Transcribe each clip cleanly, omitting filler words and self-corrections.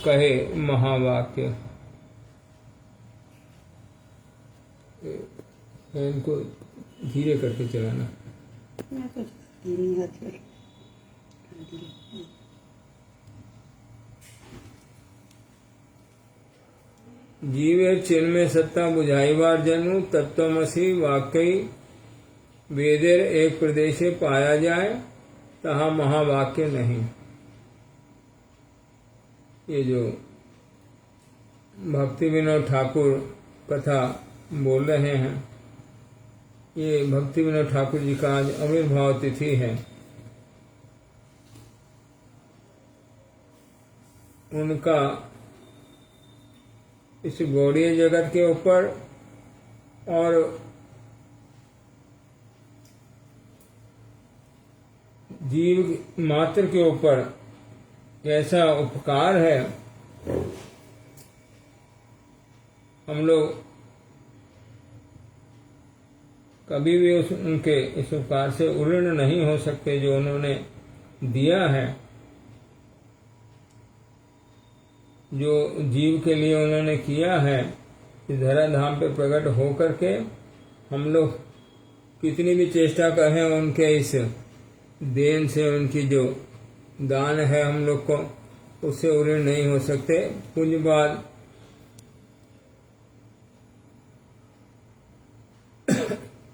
कहे महावाक्य। इनको धीरे करके चलाना। मैं तो धीमी हाथ से जीवे चिन्मय सत्ता बुझाई बार जन्म तत्वमसि वाक्य वेदेर एक प्रदेशे पाया जाए तहा महावाक्य नहीं। ये जो भक्ति विनोद ठाकुर कथा बोल रहे हैं, ये भक्ति विनोद ठाकुर जी का आज आविर्भाव तिथि है। उनका इस गौड़ीय जगत के ऊपर और जीव मात्र के ऊपर ऐसा उपकार है, हम लोग कभी भी उनके इस उपकार से उऋण नहीं हो सकते जो उन्होंने दिया है। जो जीव के लिए उन्होंने किया है, इस धराधाम पे प्रकट हो करके हम लोग कितनी भी चेष्टा करें उनके इस देन से, उनकी जो दान है हम लोग को, उससे उऋण नहीं हो सकते। पूज्यपाद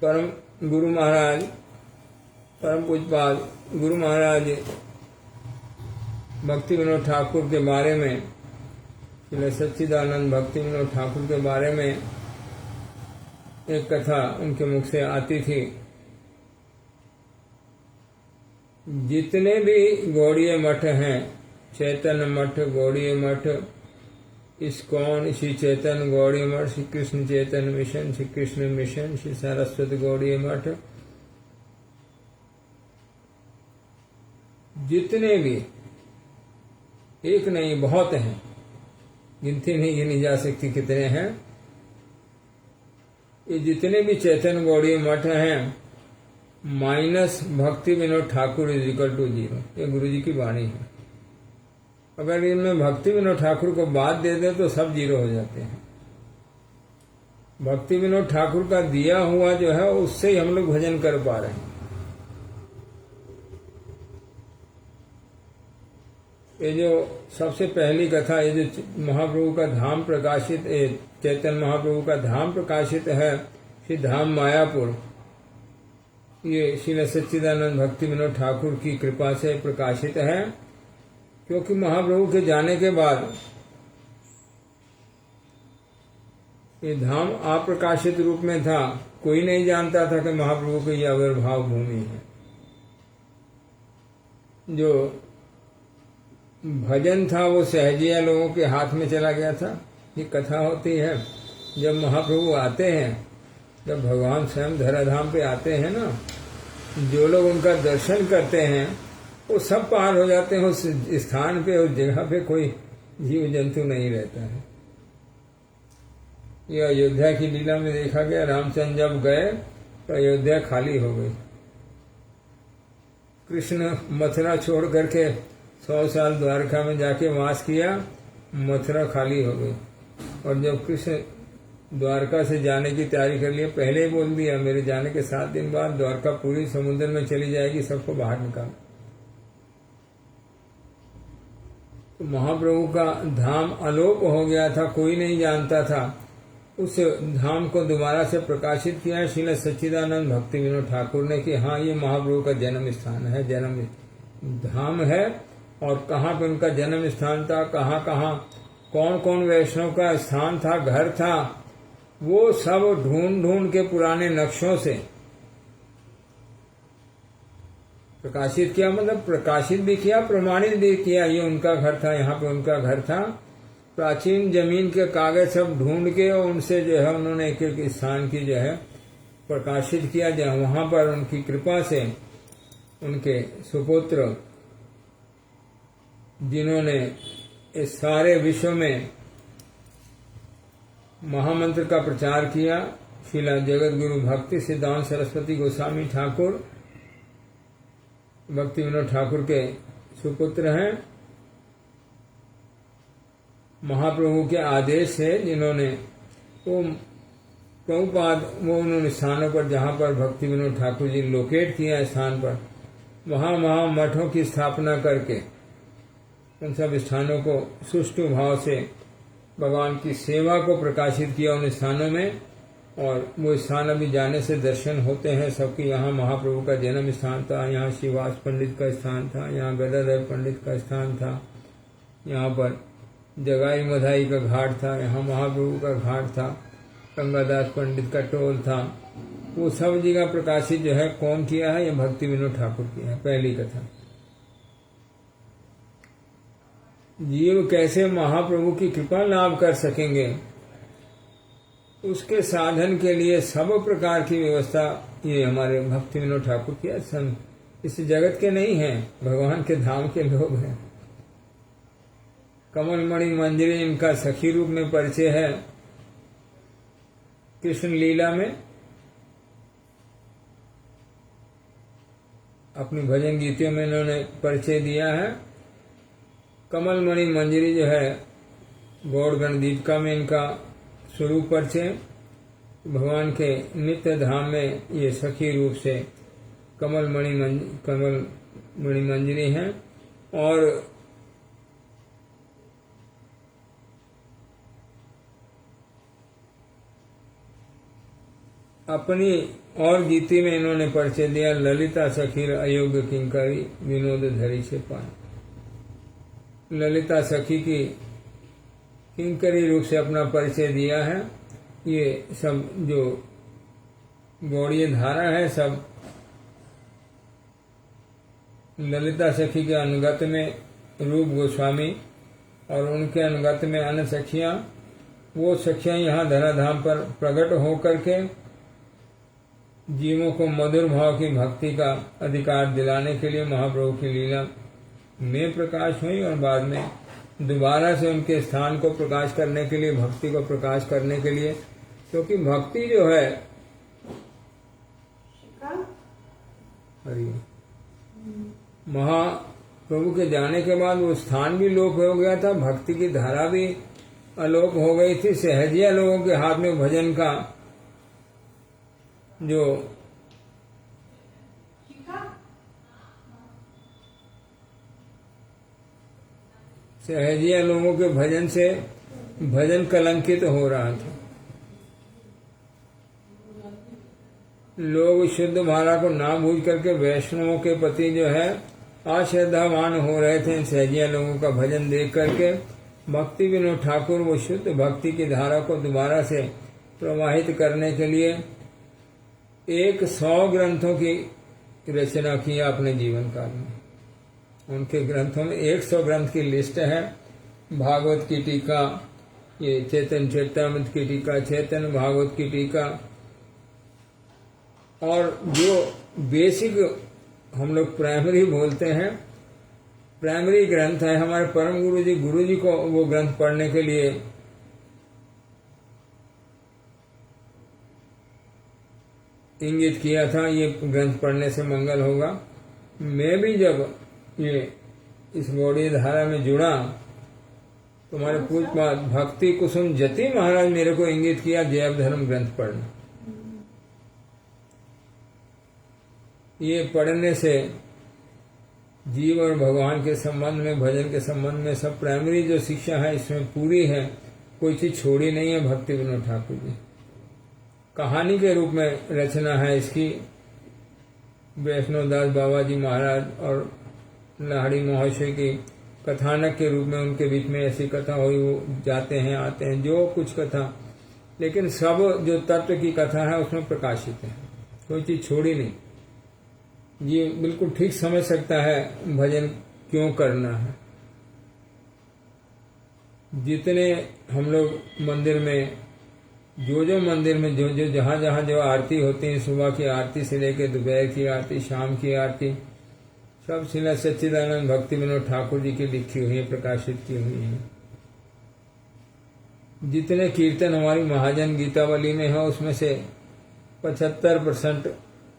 परम गुरु महाराज, परम पूज्यपाद गुरु महाराज भक्ति विनोद ठाकुर के बारे में, सच्चिदानंद भक्ति विनोद ठाकुर के बारे में एक कथा उनके मुख से आती थी। जितने भी गौड़ीय मठ हैं, चैतन्य मठ, गौड़ीय मठ, इस्कॉन, श्री चैतन्य गौड़ीय मठ, श्री कृष्ण चैतन्य मिशन, श्री कृष्ण मिशन, श्री सरस्वती गौड़ीय मठ, जितने भी, एक नहीं बहुत हैं, गिनती नहीं गिनी जा सकती कितने हैं। ये जितने भी चैतन्य गौड़ीय मठ हैं, minus Bhakti Vinod Thakur is equal to 0। ये गुरु जी की वाणी है। अगर इनमें भक्ति विनोद ठाकुर को बात दे दे तो सब 0 हो जाते हैं। भक्ति विनोद ठाकुर का दिया हुआ जो है उससे ही हम लोग भजन कर पा रहे हैं। ये जो सबसे पहली कथा, ये जो महाप्रभु का धाम प्रकाशित, चैतन्य महाप्रभु का धाम प्रकाशित है श्री धाम मायापुर, ये श्री सच्चिदानंद भक्ति विनोद ठाकुर की कृपा से प्रकाशित है। क्योंकि महाप्रभु के जाने के बाद ये धाम अप्रकाशित रूप में था, कोई नहीं जानता था कि महाप्रभु की यह आविर्भाव भूमि है। जो भजन था वो सहजिया लोगों के हाथ में चला गया था। ये कथा होती है, जब महाप्रभु आते हैं, जब भगवान स्वयं धराधाम पे आते हैं ना, जो लोग उनका दर्शन करते हैं वो सब पार हो जाते हैं। उस स्थान पे, उस जगह पे कोई जीव जंतु नहीं रहता है। यह अयोध्या की लीला में देखा गया। रामचंद्र जब गए तो अयोध्या खाली हो गई। कृष्ण मथुरा छोड़ करके 100 साल द्वारका में जाके वास किया, मथुरा खाली हो गई। और जब कृष्ण द्वारका से जाने की तैयारी कर लिया, पहले ही बोल दिया मेरे जाने के 7 दिन बाद द्वारका पूरी समुद्र में चली जाएगी, सबको बाहर निकाल। तो महाप्रभु का धाम अलोप हो गया था, कोई नहीं जानता था। उस धाम को दोबारा से प्रकाशित किया श्रील सच्चिदानंद भक्ति विनोद ठाकुर ने कि हाँ, ये महाप्रभु का जन्म स्थान है, जन्म धाम है। और कहाँ पे उनका जन्म स्थान था, कहाँ कहाँ कौन कौन वैष्णव का स्थान था, घर था, वो सब ढूंढ ढूंढ के पुराने नक्शों से प्रकाशित किया। मतलब प्रकाशित भी किया, प्रमाणित भी किया। ये उनका घर था, यहाँ पे उनका घर था। प्राचीन जमीन के कागज सब ढूंढ के और उनसे जो है उन्होंने एक एक स्थान की जो है प्रकाशित किया, जहाँ वहां पर उनकी कृपा से उनके सुपुत्र, जिन्होंने इस सारे विश्व में महामंत्र का प्रचार किया, श्रीला जगत गुरु भक्ति सिद्धांत सरस्वती गोस्वामी ठाकुर भक्ति विनोद ठाकुर के सुपुत्र हैं। महाप्रभु के आदेश से जिन्होंने वो प्रभुपाद वो उन्होंने स्थानों पर जहाँ पर भक्ति विनोद ठाकुर जी लोकेट किया स्थान पर वहाँ मठों की स्थापना करके उन सब स्थानों को सुष्ठु भाव से भगवान की सेवा को प्रकाशित किया उन स्थानों में। और वो स्थान अभी जाने से दर्शन होते हैं सबकी। यहाँ महाप्रभु का जन्म स्थान था, यहाँ शिवास पंडित का स्थान था, यहाँ गदाधर पंडित का स्थान था, यहाँ पर जगाई मधाई का घाट था, यहाँ महाप्रभु का घाट था, गंगादास पंडित का टोल था। वो सब जगह प्रकाशित जो है कौन किया है? ये भक्ति विनोद ठाकुर किया है। पहली कथा, जीव कैसे महाप्रभु की कृपा लाभ कर सकेंगे, उसके साधन के लिए सब प्रकार की व्यवस्था ये हमारे भक्ति विनोद ठाकुर किया। इस जगत के नहीं हैं, भगवान के धाम के लोग हैं। कमलमणि मंजरी इनका सखी रूप में परिचय है कृष्ण लीला में। अपनी भजन गीतियों में इन्होंने परिचय दिया है। कमलमणि मंजरी जो है गौड़ गणदीपिका में इनका स्वरूप परिचय। भगवान के नित्य धाम में ये सखी रूप से कमलमणि मंजरी हैं। और अपनी और गीति में इन्होंने परिचय दिया ललिता सखी अयोग्य किंकरी विनोद धरी से पान। ललिता सखी की किंकरी रूप से अपना परिचय दिया है। ये सब जो गौड़ीय धारा है सब ललिता सखी के अनुगत में रूप गोस्वामी और उनके अनुगत में अन्य सखियां, वो सखियां यहाँ धराधाम पर प्रकट होकर के जीवों को मधुर भाव की भक्ति का अधिकार दिलाने के लिए महाप्रभु की लीला में प्रकाश हुई और बाद में दोबारा से उनके स्थान को प्रकाश करने के लिए, भक्ति को प्रकाश करने के लिए। क्योंकि भक्ति जो है महाप्रभु के जाने के बाद वो स्थान भी लोप हो गया था, भक्ति की धारा भी अलोप हो गई थी। सहजिया लोगों के हाथ में भजन का जो सहजिया लोगों के भजन से भजन कलंकित हो रहा था। लोग शुद्ध भाला को ना भूल करके वैष्णवों के प्रति जो है अश्रद्धावान हो रहे थे। सहजिया लोगों का भजन देख करके भक्ति विनोद ठाकुर वो शुद्ध भक्ति की धारा को दोबारा से प्रवाहित करने के लिए 100 ग्रंथों की रचना किया अपने जीवन काल में। उनके ग्रंथों में 100 ग्रंथ की लिस्ट है। भागवत की टीका, ये चैतन्य चरितामृत की टीका, चैतन्य भागवत की टीका, और जो बेसिक हम लोग प्राइमरी बोलते हैं, प्राइमरी ग्रंथ है। हमारे परम गुरु जी को वो ग्रंथ पढ़ने के लिए इंगित किया था, ये ग्रंथ पढ़ने से मंगल होगा। मैं भी जब ये इस गौड़ीय धारा में जुड़ा तो हमारे पूज्य भक्ति कुसुम जति महाराज मेरे को इंगित किया जैव धर्म ग्रंथ पढ़ना। ये पढ़ने से जीव और भगवान के संबंध में, भजन के संबंध में सब प्राइमरी जो शिक्षा है इसमें पूरी है, कोई चीज छोड़ी नहीं है। भक्ति विनोद ठाकुर जी कहानी के रूप में रचना है इसकी। वैष्णवदास बाबा जी महाराज और लाहड़ी महोदय की कथानक के रूप में उनके बीच में ऐसी कथा हुई, वो जाते हैं आते हैं जो कुछ कथा, लेकिन सब जो तत्व की कथा है उसमें प्रकाशित है, कोई चीज छोड़ी नहीं। ये बिल्कुल ठीक समझ सकता है भजन क्यों करना है। जितने हम लोग मंदिर में जो मंदिर में जो जहाँ जो आरती होती है, सुबह की आरती से लेकर दोपहर की आरती, शाम की आरती, सब श्रील सच्चिदानंद भक्ति विनोद ठाकुर जी की लिखी हुई है, प्रकाशित की हुई है। जितने कीर्तन हमारी महाजन गीतावली में है उसमें से 75%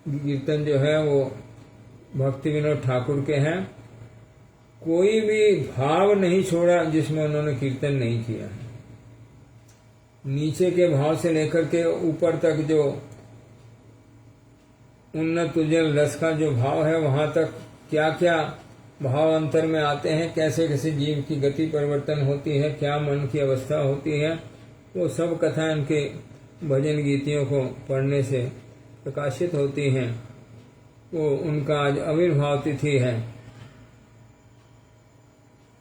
कीर्तन जो है वो भक्ति विनोद ठाकुर के हैं। कोई भी भाव नहीं छोड़ा जिसमें उन्होंने कीर्तन नहीं किया है। नीचे के भाव से लेकर के ऊपर तक जो उन्नत उज्जवल रस का जो भाव है, वहां तक क्या क्या भाव अंतर में आते हैं, कैसे कैसे जीव की गति परिवर्तन होती है, क्या मन की अवस्था होती है, वो सब कथाएं उनके भजन गीतियों को पढ़ने से प्रकाशित होती हैं। वो उनका आज आविर्भाव तिथि है।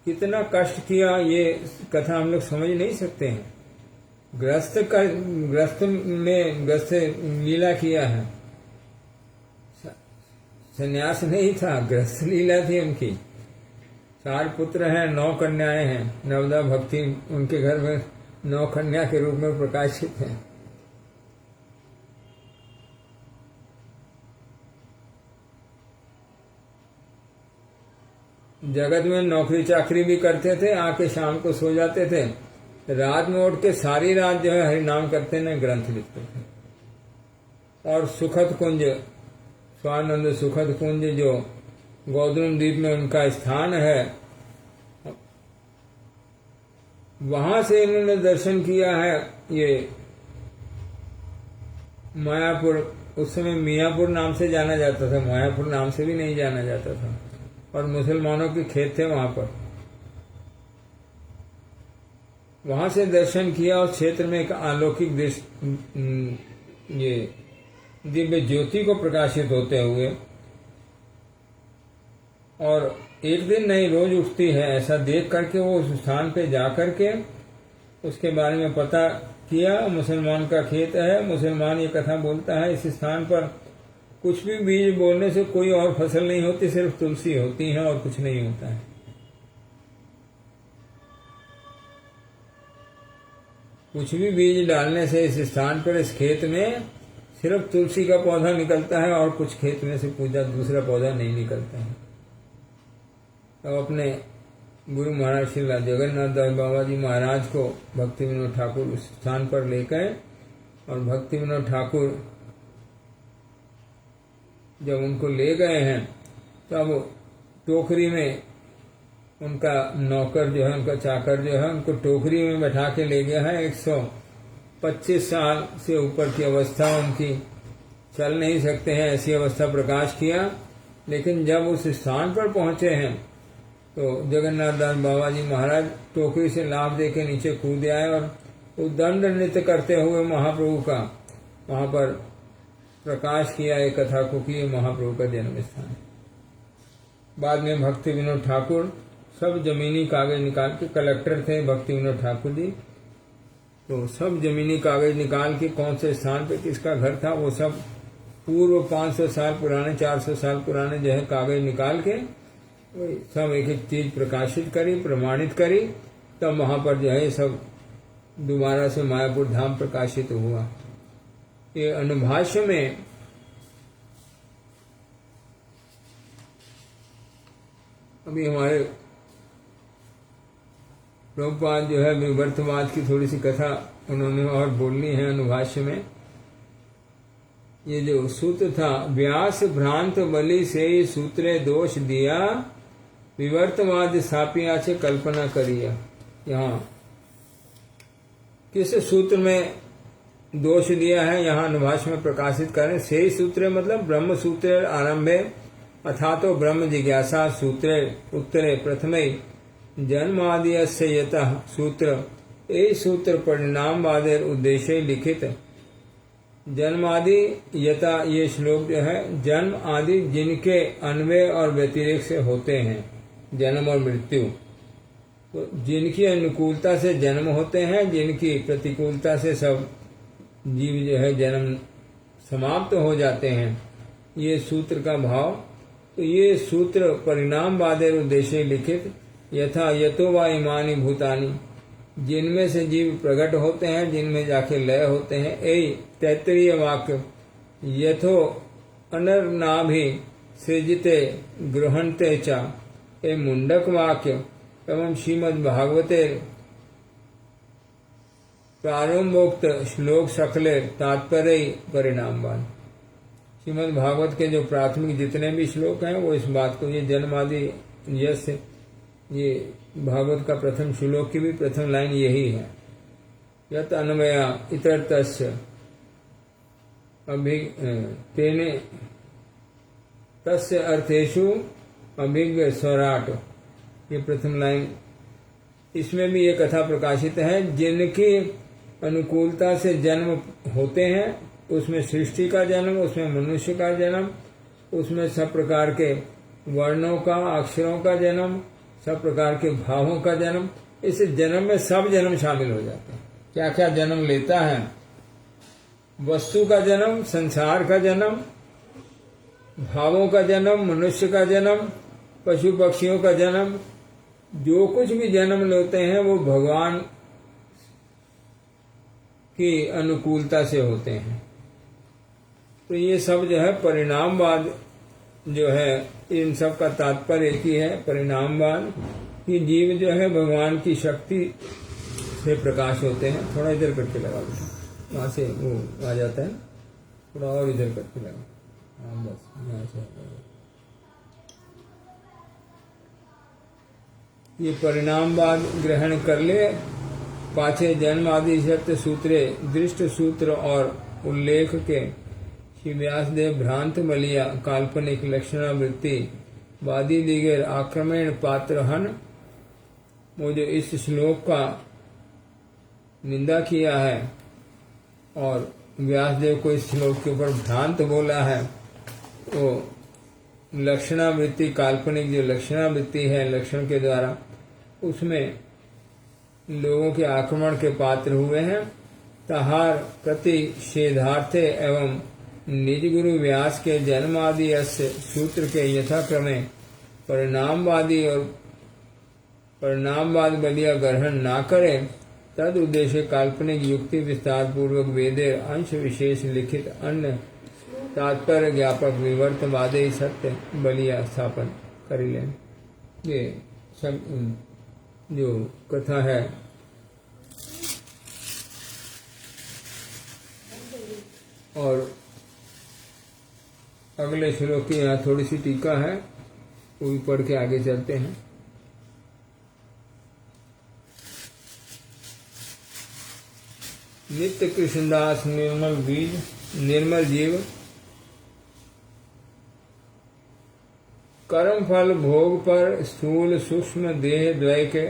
कितना कष्ट किया ये कथा हम लोग समझ नहीं सकते हैं। ग्रस्त लीला किया है, संन्यास नहीं था, ग्रस्त लीला थी उनकी। 4 पुत्र हैं, 9 कन्याएं हैं। नवदा भक्ति उनके घर में 9 कन्या के रूप में प्रकाशित है। जगत में नौकरी चाकरी भी करते थे, आके शाम को सो जाते थे, रात में उठ के सारी रात जो है हरिनाम करते ने ग्रंथ लिखते थे। और सुखद कुंज, स्वानंद सुखद कुंज जो गौतम द्वीप में उनका स्थान है, वहां से इन्होंने दर्शन किया है। ये मायापुर, उस समय मियापुर नाम से जाना जाता था, मायापुर नाम से भी नहीं जाना जाता था, और मुसलमानों के खेत थे वहां पर। वहां से दर्शन किया और क्षेत्र में एक अलौकिक ये दिव्य ज्योति को प्रकाशित होते हुए, और एक दिन नहीं रोज उठती है, ऐसा देख करके वो उस स्थान पे जा करके उसके बारे में पता किया। मुसलमान का खेत है, मुसलमान ये कथा बोलता है, इस स्थान पर कुछ भी बीज बोलने से कोई और फसल नहीं होती, सिर्फ तुलसी होती है और कुछ नहीं होता है। कुछ भी बीज डालने से इस स्थान पर, इस खेत में सिर्फ तुलसी का पौधा निकलता है और कुछ खेत में से पूजा दूसरा पौधा नहीं निकलता है। अब अपने गुरु महाराज श्री जगन्नाथ दास बाबा जी महाराज को भक्ति विनोद ठाकुर उस स्थान पर ले गए, और भक्ति विनोद ठाकुर जब उनको ले गए हैं तब टोकरी में उनका नौकर जो है, उनका चाकर जो है, उनको टोकरी में बैठा के ले गया है। 125 साल से ऊपर की अवस्था उनकी, चल नहीं सकते हैं, ऐसी अवस्था प्रकाश किया। लेकिन जब उस स्थान पर पहुंचे हैं तो जगन्नाथ दास बाबा जी महाराज टोकरी से लाभ दे के नीचे कूद आए और उद्दंड नृत्य करते हुए महाप्रभु का वहां पर प्रकाश किया एक कथा को कि ये महाप्रभु का जन्म स्थान है। बाद में भक्ति विनोद ठाकुर सब जमीनी कागज निकाल के, कलेक्टर थे भक्ति विनोद ठाकुर जी, तो सब जमीनी कागज निकाल के कौन से स्थान पे किसका घर था वो सब पूर्व 500 साल पुराने, 400 साल पुराने जो है कागज निकाल के सब एक एक चीज प्रकाशित करी, प्रमाणित करी। तब वहां पर जो है सब दोबारा से मायापुर धाम प्रकाशित हुआ। ये अनुभाष्य में अभी हमारे प्रभुपाद जो है विवर्तवाद की थोड़ी सी कथा उन्होंने और बोलनी है अनुभाष्य में। ये जो सूत्र था, व्यास भ्रांत बलि से सूत्रे दोष दिया, विवर्तवाद सापिया से कल्पना करिया। यहाँ किस सूत्र में दोष दिया है यहाँ अनुभाष्य में प्रकाशित करें। से सूत्रे मतलब ब्रह्म सूत्रे आरंभे अथा तो ब्रह्म जिज्ञासा सूत्रे उत्तरे प्रथमे जन्मादिस्य यतः सूत्र, ये सूत्र परिणामवादेर उद्देश्य लिखित। जन्मादि यथा ये श्लोक जो है, जन्म आदि जिनके अन्वय और व्यतिरेक से होते हैं, जन्म और मृत्यु, तो जिनकी अनुकूलता से जन्म होते हैं, जिनकी प्रतिकूलता से सब जीव जो है जन्म समाप्त हो जाते हैं, ये सूत्र का भाव। तो ये सूत्र परिणामवादेर उद्देश्य लिखित, यथा यतो वा इमानि भूतानि, जिनमें से जीव प्रकट होते हैं, जिनमें जाके लय होते हैं। ए तैत्तरीय वाक्य, यथो अनर्नाभि सृजिते गृहणते च, ए मुंडक वाक्य एवं श्रीमद् भागवते प्रारंभोक्त श्लोक सकले तात्पर्य परिणामवान। श्रीमद् भागवत के जो प्राथमिक जितने भी श्लोक हैं वो इस बात को, ये जन्म आदि यश ये भागवत का प्रथम श्लोक की भी प्रथम लाइन यही है, यत अन्वया इतरतस्य तेने तस्य अर्थेषु अभिज्ञ स्वराट, ये प्रथम लाइन। इसमें भी ये कथा प्रकाशित है, जिनकी अनुकूलता से जन्म होते हैं, उसमें सृष्टि का जन्म, उसमें मनुष्य का जन्म, उसमें सब प्रकार के वर्णों का, अक्षरों का जन्म, सब प्रकार के भावों का जन्म, इस जन्म में सब जन्म शामिल हो जाते हैं। क्या क्या जन्म लेता है? वस्तु का जन्म, संसार का जन्म, भावों का जन्म, मनुष्य का जन्म, पशु पक्षियों का जन्म, जो कुछ भी जन्म लेते हैं वो भगवान की अनुकूलता से होते हैं। तो ये सब जो है परिणामवाद जो है, इन सब का तात्पर्य एक ही है, परिणामवाद, कि जीव जो है भगवान की शक्ति से प्रकाश होते हैं। थोड़ा इधर करके लगा दो, वहां से वो आ जाता है, थोड़ा और इधर करके लगा, हाँ बस यहाँ से। ये परिणामवाद ग्रहण कर ले, पाछे जन्म आदि सत्य सूत्रे दृष्ट सूत्र और उल्लेख के श्री व्यासदेव भ्रांत मलिया काल्पनिक लक्षणावृत्ति वादी दिगर आक्रमण पात्र हन। वो जो इस श्लोक का निंदा किया है और व्यासदेव को इस श्लोक के ऊपर भ्रांत बोला है, वो लक्षणावृत्ति, काल्पनिक जो लक्षणावृत्ति है लक्षण के द्वारा, उसमें लोगों के आक्रमण के पात्र हुए हैं। तहार प्रतिषेधार्थे एवं निज गुरु व्यास के जन्म आदि अस्य सूत्र के यथाक्रमे परिणामवादी और परिणामवाद बलिया ग्रहण ना करे, तद उद्देश्य काल्पनिक युक्ति विस्तार पूर्वक वेदे अंश विशेष लिखित अन्य तात्पर्य ज्ञापक विवर्तवादे सत्य बलिया स्थापन कर ले। ये सब जो कथा है और अगले श्लोक की यहाँ थोड़ी सी टीका है, वो भी पढ़ के आगे चलते हैं। नित्य कृष्णदास निर्मल बीज निर्मल जीव कर्म फल भोग पर स्थूल सूक्ष्म देह द्वय के,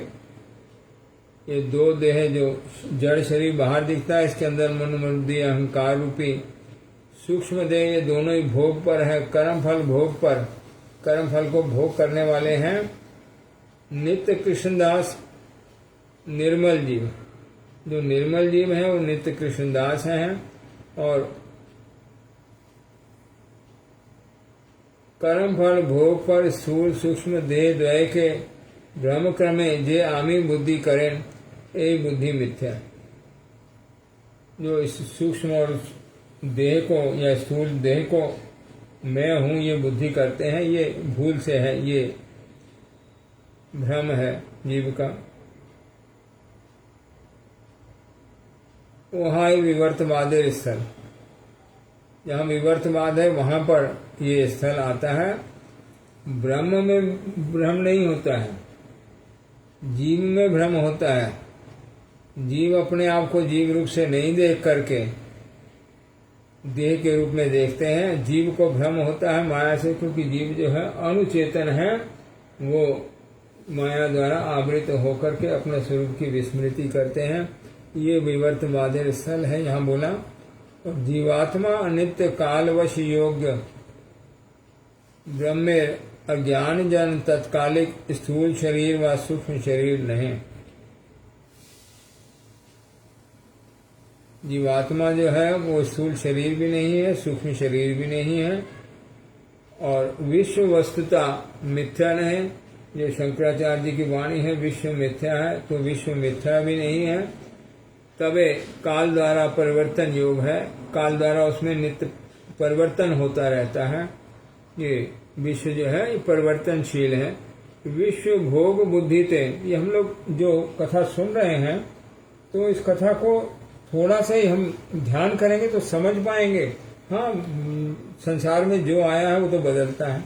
ये दो देह जो जड़ शरीर बाहर दिखता है, इसके अंदर मन बुद्धि अहंकार रूपी सूक्ष्म देह, ये दोनों ही भोग पर है। कर्म फल भोग पर, कर्म फल को भोग करने वाले हैं नित्य कृष्णदास निर्मल जीव। जो निर्मल जीव है वो नित्य कृष्णदास हैं और कर्म फल भोग पर स्थूल सूक्ष्म देह द्वय के भ्रम क्रमे जे आमी बुद्धि करें, ये बुद्धि मिथ्या। जो इस सूक्ष्म और देह को या स्थूल देह को मैं हूं ये बुद्धि करते हैं, ये भूल से है, ये भ्रम है जीव का। वहाँ विवर्तवाद स्थल, जहाँ विवर्तवाद है वहां पर ये स्थल आता है। ब्रह्म में भ्रम नहीं होता है, जीव में भ्रम होता है। जीव अपने आप को जीव रूप से नहीं देख करके देह के रूप में देखते हैं। जीव को भ्रम होता है माया से, क्योंकि जीव जो है अनुचेतन है, वो माया द्वारा आवृत होकर के अपने स्वरूप की विस्मृति करते हैं। ये विवर्तवाद स्थल है यहाँ बोला। और जीवात्मा अनित्य कालवश योग्य ब्रह्मे अज्ञान जन तत्कालिक स्थूल शरीर व सूक्ष्म शरीर नहीं। जीवात्मा जो है वो स्थूल शरीर भी नहीं है, सूक्ष्म शरीर भी नहीं है, और विश्व वस्तुता मिथ्या नहीं। जो शंकराचार्य जी की वाणी है विश्व मिथ्या है, तो विश्व मिथ्या भी नहीं है। तबे काल द्वारा परिवर्तन योग है, काल द्वारा उसमें नित्य परिवर्तन होता रहता है। ये विश्व जो है ये परिवर्तनशील है। विश्व भोग बुद्धि ते, ये हम लोग जो कथा सुन रहे हैं, तो इस कथा को थोड़ा सा ही हम ध्यान करेंगे तो समझ पाएंगे। हाँ, संसार में जो आया है वो तो बदलता है।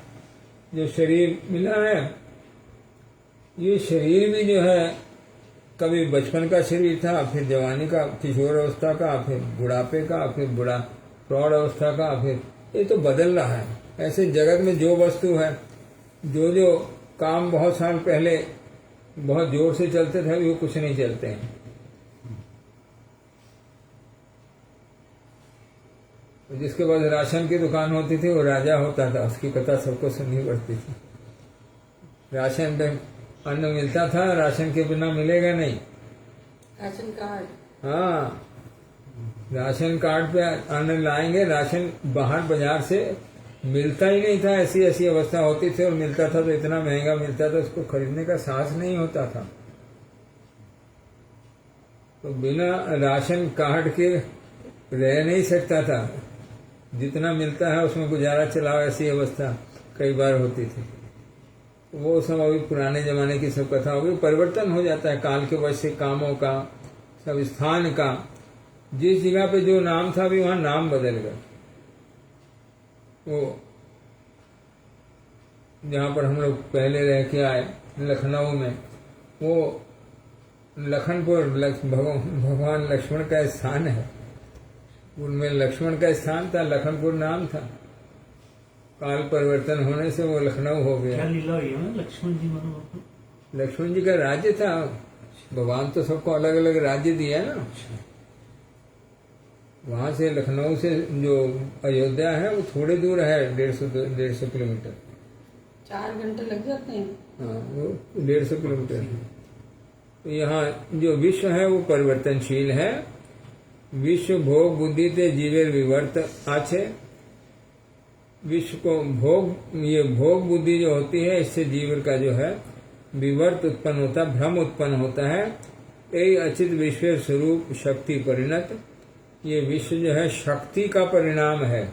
जो शरीर मिला है ये शरीर भी जो है कभी बचपन का शरीर था, फिर जवानी का, किशोर अवस्था का, फिर बुढ़ापे का, फिर बुढ़ा प्रौढ़ अवस्था का, फिर ये तो बदल रहा है। ऐसे जगत में जो वस्तु है, जो काम बहुत साल पहले बहुत जोर से चलते थे, वो कुछ नहीं चलते हैं। जिसके पास राशन की दुकान होती थी वो राजा होता था, उसकी कथा सबको सुननी पड़ती थी। राशन पे अन्न मिलता था, राशन के बिना मिलेगा नहीं। Ration card. हाँ, राशन कार्ड पे अन्न लाएंगे, राशन बाहर बाजार से मिलता ही नहीं था। ऐसी ऐसी अवस्था होती थी, और मिलता था तो इतना महंगा मिलता था, उसको खरीदने का साहस नहीं होता था। तो बिना राशन कार्ड के रह नहीं सकता था। जितना मिलता है उसमें गुजारा चलाओ, ऐसी अवस्था कई बार होती थी। वो सब अभी पुराने जमाने की सब कथा होगी। परिवर्तन हो जाता है काल के वजह से, कामों का, सब स्थान का। जिस जगह पे जो नाम था अभी वहां नाम बदल गया। वो जहाँ पर हम लोग पहले रह के आए लखनऊ में, वो लखनपुर भगवान लक्ष्मण का स्थान है। उनमें लक्ष्मण का स्थान था, लखनपुर नाम था। काल परिवर्तन होने से वो लखनऊ हो गया। क्या लीला हुई है लक्ष्मण जी मानो? लक्ष्मण जी का राज्य था। भगवान तो सबको अलग अलग राज्य दिया है ना। वहां से लखनऊ से जो अयोध्या है वो थोड़े दूर है, 150 किलोमीटर। 4 घंटे लग जाते हैं। हाँ, वो 150 किलोमीटर। तो यहाँ जो विश्व है वो परिवर्तनशील है। विश्व भोग बुद्धि ते जीवेर विवर्त आछे। विश्व को भोग, ये भोग बुद्धि जो होती है, इससे जीवन का जो है विवर्त उत्पन्न होता है, भ्रम उत्पन्न होता है। यही अचित विश्व स्वरूप शक्ति परिणत। ये विश्व जो है शक्ति का परिणाम है।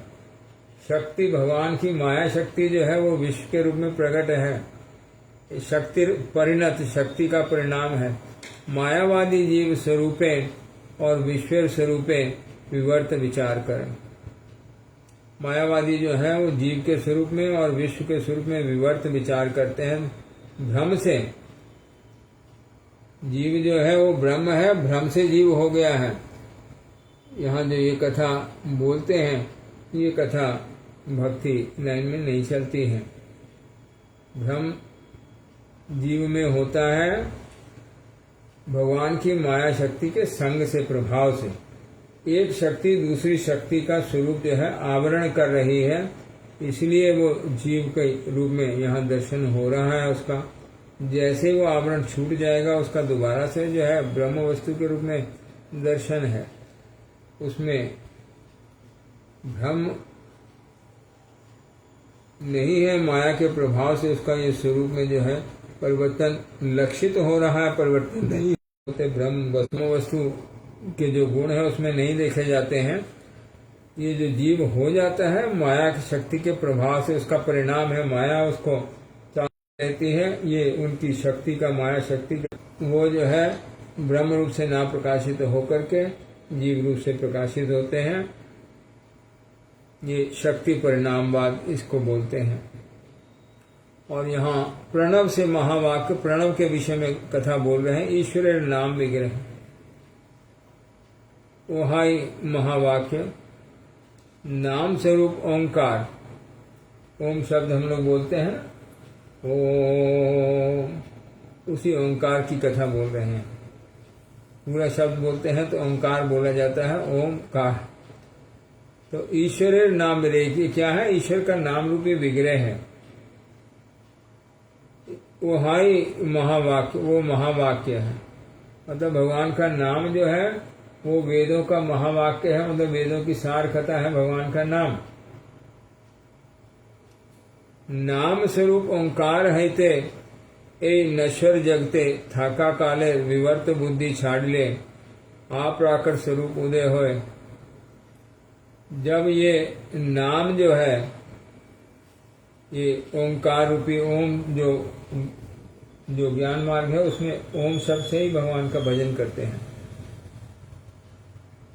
शक्ति भगवान की माया शक्ति जो है वो विश्व के रूप में प्रकट है। शक्ति परिणत, शक्ति का परिणाम है। मायावादी जीव स्वरूपे और विश्व स्वरूपे विवर्त विचार करें। मायावादी जो है वो जीव के स्वरूप में और विश्व के स्वरूप में विवर्त विचार करते हैं भ्रम से। जीव जो है वो ब्रह्म है, भ्रम से जीव हो गया है। यहाँ जो ये कथा बोलते हैं, ये कथा भक्ति लाइन में नहीं चलती है। भ्रम जीव में होता है भगवान की माया शक्ति के संग से, प्रभाव से। एक शक्ति दूसरी शक्ति का स्वरूप जो है आवरण कर रही है, इसलिए वो जीव के रूप में यहाँ दर्शन हो रहा है उसका। जैसे वो आवरण छूट जाएगा, उसका दोबारा से जो है ब्रह्म वस्तु के रूप में दर्शन है। उसमें भ्रम नहीं है, माया के प्रभाव से उसका ये स्वरूप में जो है परिवर्तन लक्षित हो रहा है। परिवर्तन नहीं होते, ब्रह्म वस्तु के जो गुण है उसमें नहीं देखे जाते हैं। ये जो जीव हो जाता है माया की शक्ति के प्रभाव से, उसका परिणाम है। माया उसको रहती है, ये उनकी शक्ति का, माया शक्ति का, वो जो है ब्रह्म रूप से ना प्रकाशित होकर के जीव रूप से प्रकाशित होते हैं। ये शक्ति परिणामवाद इसको बोलते हैं। और यहाँ प्रणव से महावाक्य, प्रणव के विषय में कथा बोल रहे हैं। ईश्वर नाम विग्रह, वहाई महावाक्य, नाम स्वरूप ओंकार। ओम शब्द हम लोग बोलते हैं, ओम, उसी ओंकार की कथा बोल रहे हैं। पूरा शब्द बोलते हैं तो ओंकार बोला जाता है, ओमकार। तो ईश्वर नाम विग्रह क्या है? ईश्वर का नाम रूपी विग्रह है। वहाई महावाक्य, वो महावाक्य है। मतलब भगवान का नाम जो है वो वेदों का महावाक्य है। मतलब वेदों की सार कथा है भगवान का नाम। नाम स्वरूप ओंकार हैते ए नश्वर जगते थाका काले विवर्त बुद्धि छाड़ले आप्राकृत स्वरूप उदय होए। जब ये नाम जो है, ये ओंकार रूपी ओम जो ज्ञान मार्ग है, उसमें ओम शब्द से ही भगवान का भजन करते हैं।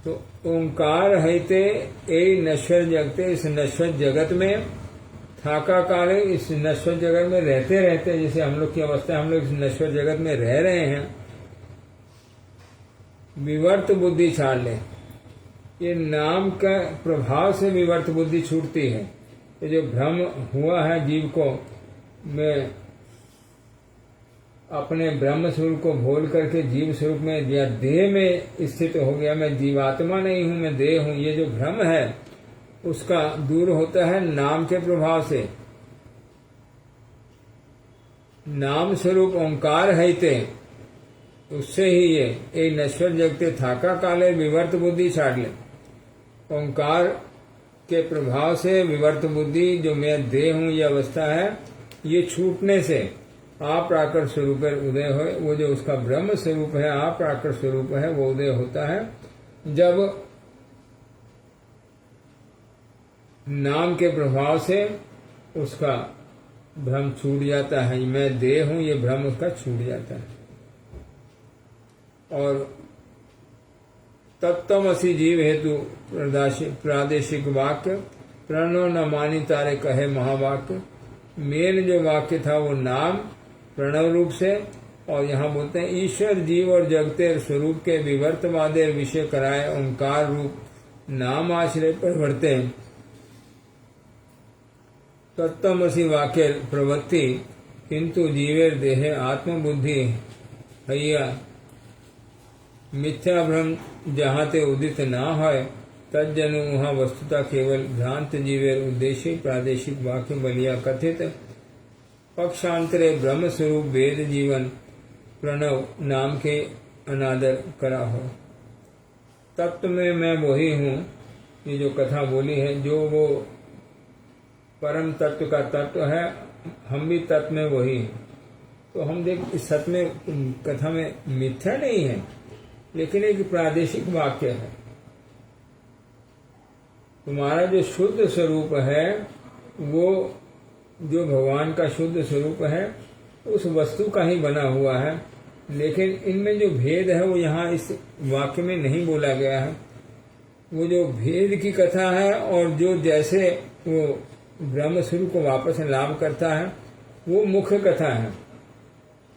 तो ओंकार हैते ए नश्वर जगते, इस नश्वर जगत में थाका काले इस नश्वर जगत में रहते रहते, जैसे हम लोग की अवस्था, हम लोग इस नश्वर जगत में रह रहे हैं, विवर्त बुद्धि छाड़ ले। ये नाम का प्रभाव से विवर्त बुद्धि छूटती है। ये जो भ्रम हुआ है जीव को, मैं अपने ब्रह्म स्वरूप को भूल करके जीव स्वरूप में या देह में स्थित हो गया, मैं जीवात्मा नहीं हूं, मैं देह हूं, ये जो भ्रम है उसका दूर होता है नाम के प्रभाव से। नाम स्वरूप ओंकार है ते, उससे ही ये नश्वर जगते थाका काले विवर्त बुद्धि छाड़ ले। ओंकार के प्रभाव से विवर्त बुद्धि, जो मैं देह हूं, ये अवस्था है, ये छूटने से आप्राकृत स्वरूप उदय हो। वो जो उसका ब्रह्म स्वरूप है, आप्राकृत स्वरूप है, वो उदय होता है जब नाम के प्रभाव से उसका भ्रम छूट जाता है। मैं देह हूं, ये भ्रम उसका छूट जाता है। और तत्त्वमसि जीव हेतु प्रादेशिक वाक्य प्रणव न मानी तारे कहे महावाक्य। मेन जो वाक्य था वो नाम प्रणव रूप से, और यहाँ बोलते हैं ईश्वर जीव और जगतेर स्वरूप के विवर्तवादेर विषय कराए ओंकार रूप नाम आश्रय पर वर्ते। तत्त्वमसि वाक्य प्रवृत्ति किंतु जीवेर देहे आत्मबुद्धि हैया मिथ्या भ्रम जहाँ ते उदित ना है तज्जनु वहाँ वस्तुता केवल भ्रांत जीवेर उद्देश्य प्रादेशिक वाक्य बलिया कथित पक्षांतरे ब्रह्म स्वरूप वेद जीवन प्रणव नाम के अनादर करा हो। तत्व में मैं वही हूँ, ये जो कथा बोली है, जो वो परम तत्व का तत्व है, हम भी तत्व में वही हैं। तो हम देख इस सत्य में कथा में मिथ्या नहीं है, लेकिन एक प्रादेशिक वाक्य है। तुम्हारा जो शुद्ध स्वरूप है, वो जो भगवान का शुद्ध स्वरूप है, उस वस्तु का ही बना हुआ है, लेकिन इनमें जो भेद है वो यहाँ इस वाक्य में नहीं बोला गया है। वो जो भेद की कथा है, और जो जैसे वो ब्रह्म स्वरूप को वापस लाभ करता है, वो मुख्य कथा है।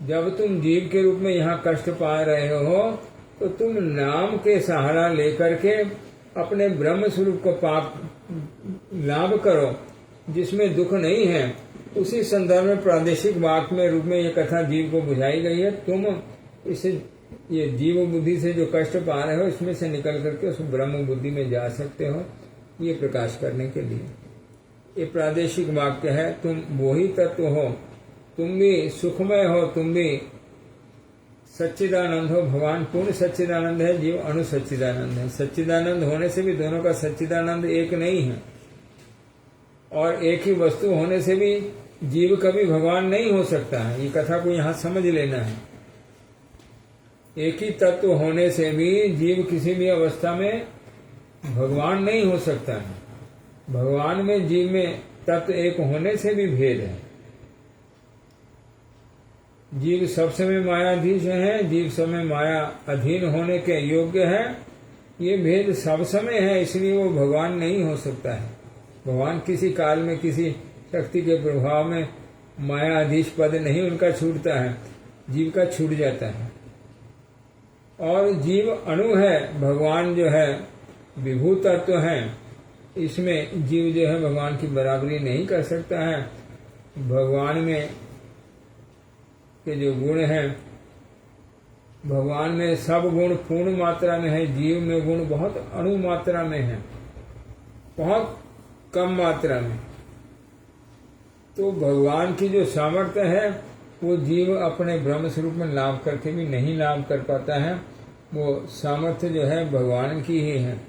जब तुम जीव के रूप में यहाँ कष्ट पा रहे हो, तो तुम नाम के सहारा लेकर के अपने ब्रह्म स्वरूप को लाभ करो, जिसमें दुख नहीं है। उसी संदर्भ में प्रादेशिक वाक्य में रूप में ये कथा जीव को बुझाई गई है। तुम इसे, ये जीव बुद्धि से जो कष्ट पा रहे हो, इसमें से निकल करके उस ब्रह्म बुद्धि में जा सकते हो, ये प्रकाश करने के लिए ये प्रादेशिक वाक्य है। तुम वही तत्व हो, तुम भी सुखमय हो, तुम भी सच्चिदानंद हो। भगवान पूर्ण सच्चिदानंद है, जीव अणु सच्चिदानंद है। सच्चिदानंद होने से भी दोनों का सच्चिदानंद एक नहीं है, और एक ही वस्तु होने से भी जीव कभी भगवान नहीं हो सकता है। ये कथा को यहाँ समझ लेना है। एक ही तत्व होने से भी जीव किसी भी अवस्था में भगवान नहीं हो सकता है। भगवान में जीव में तत्व एक होने से भी भेद है। जीव सब समय मायाधीश है, जीव समय माया अधीन होने के योग्य है। ये भेद सब समय है, इसलिए वो भगवान नहीं हो सकता है। भगवान किसी काल में किसी शक्ति के प्रभाव में मायाधीश पद नहीं उनका छूटता है, जीव का छूट जाता है। और जीव अणु है, भगवान जो है विभू तत्व है। इसमें जीव जो है भगवान की बराबरी नहीं कर सकता है। भगवान में के जो गुण हैं, भगवान में सब गुण पूर्ण मात्रा में है, जीव में गुण बहुत अणु मात्रा में है, बहुत कम मात्रा में। तो भगवान की जो सामर्थ्य है, वो जीव अपने ब्रह्म स्वरूप में लाभ करके भी नहीं लाभ कर पाता है। वो सामर्थ्य जो है भगवान की ही है।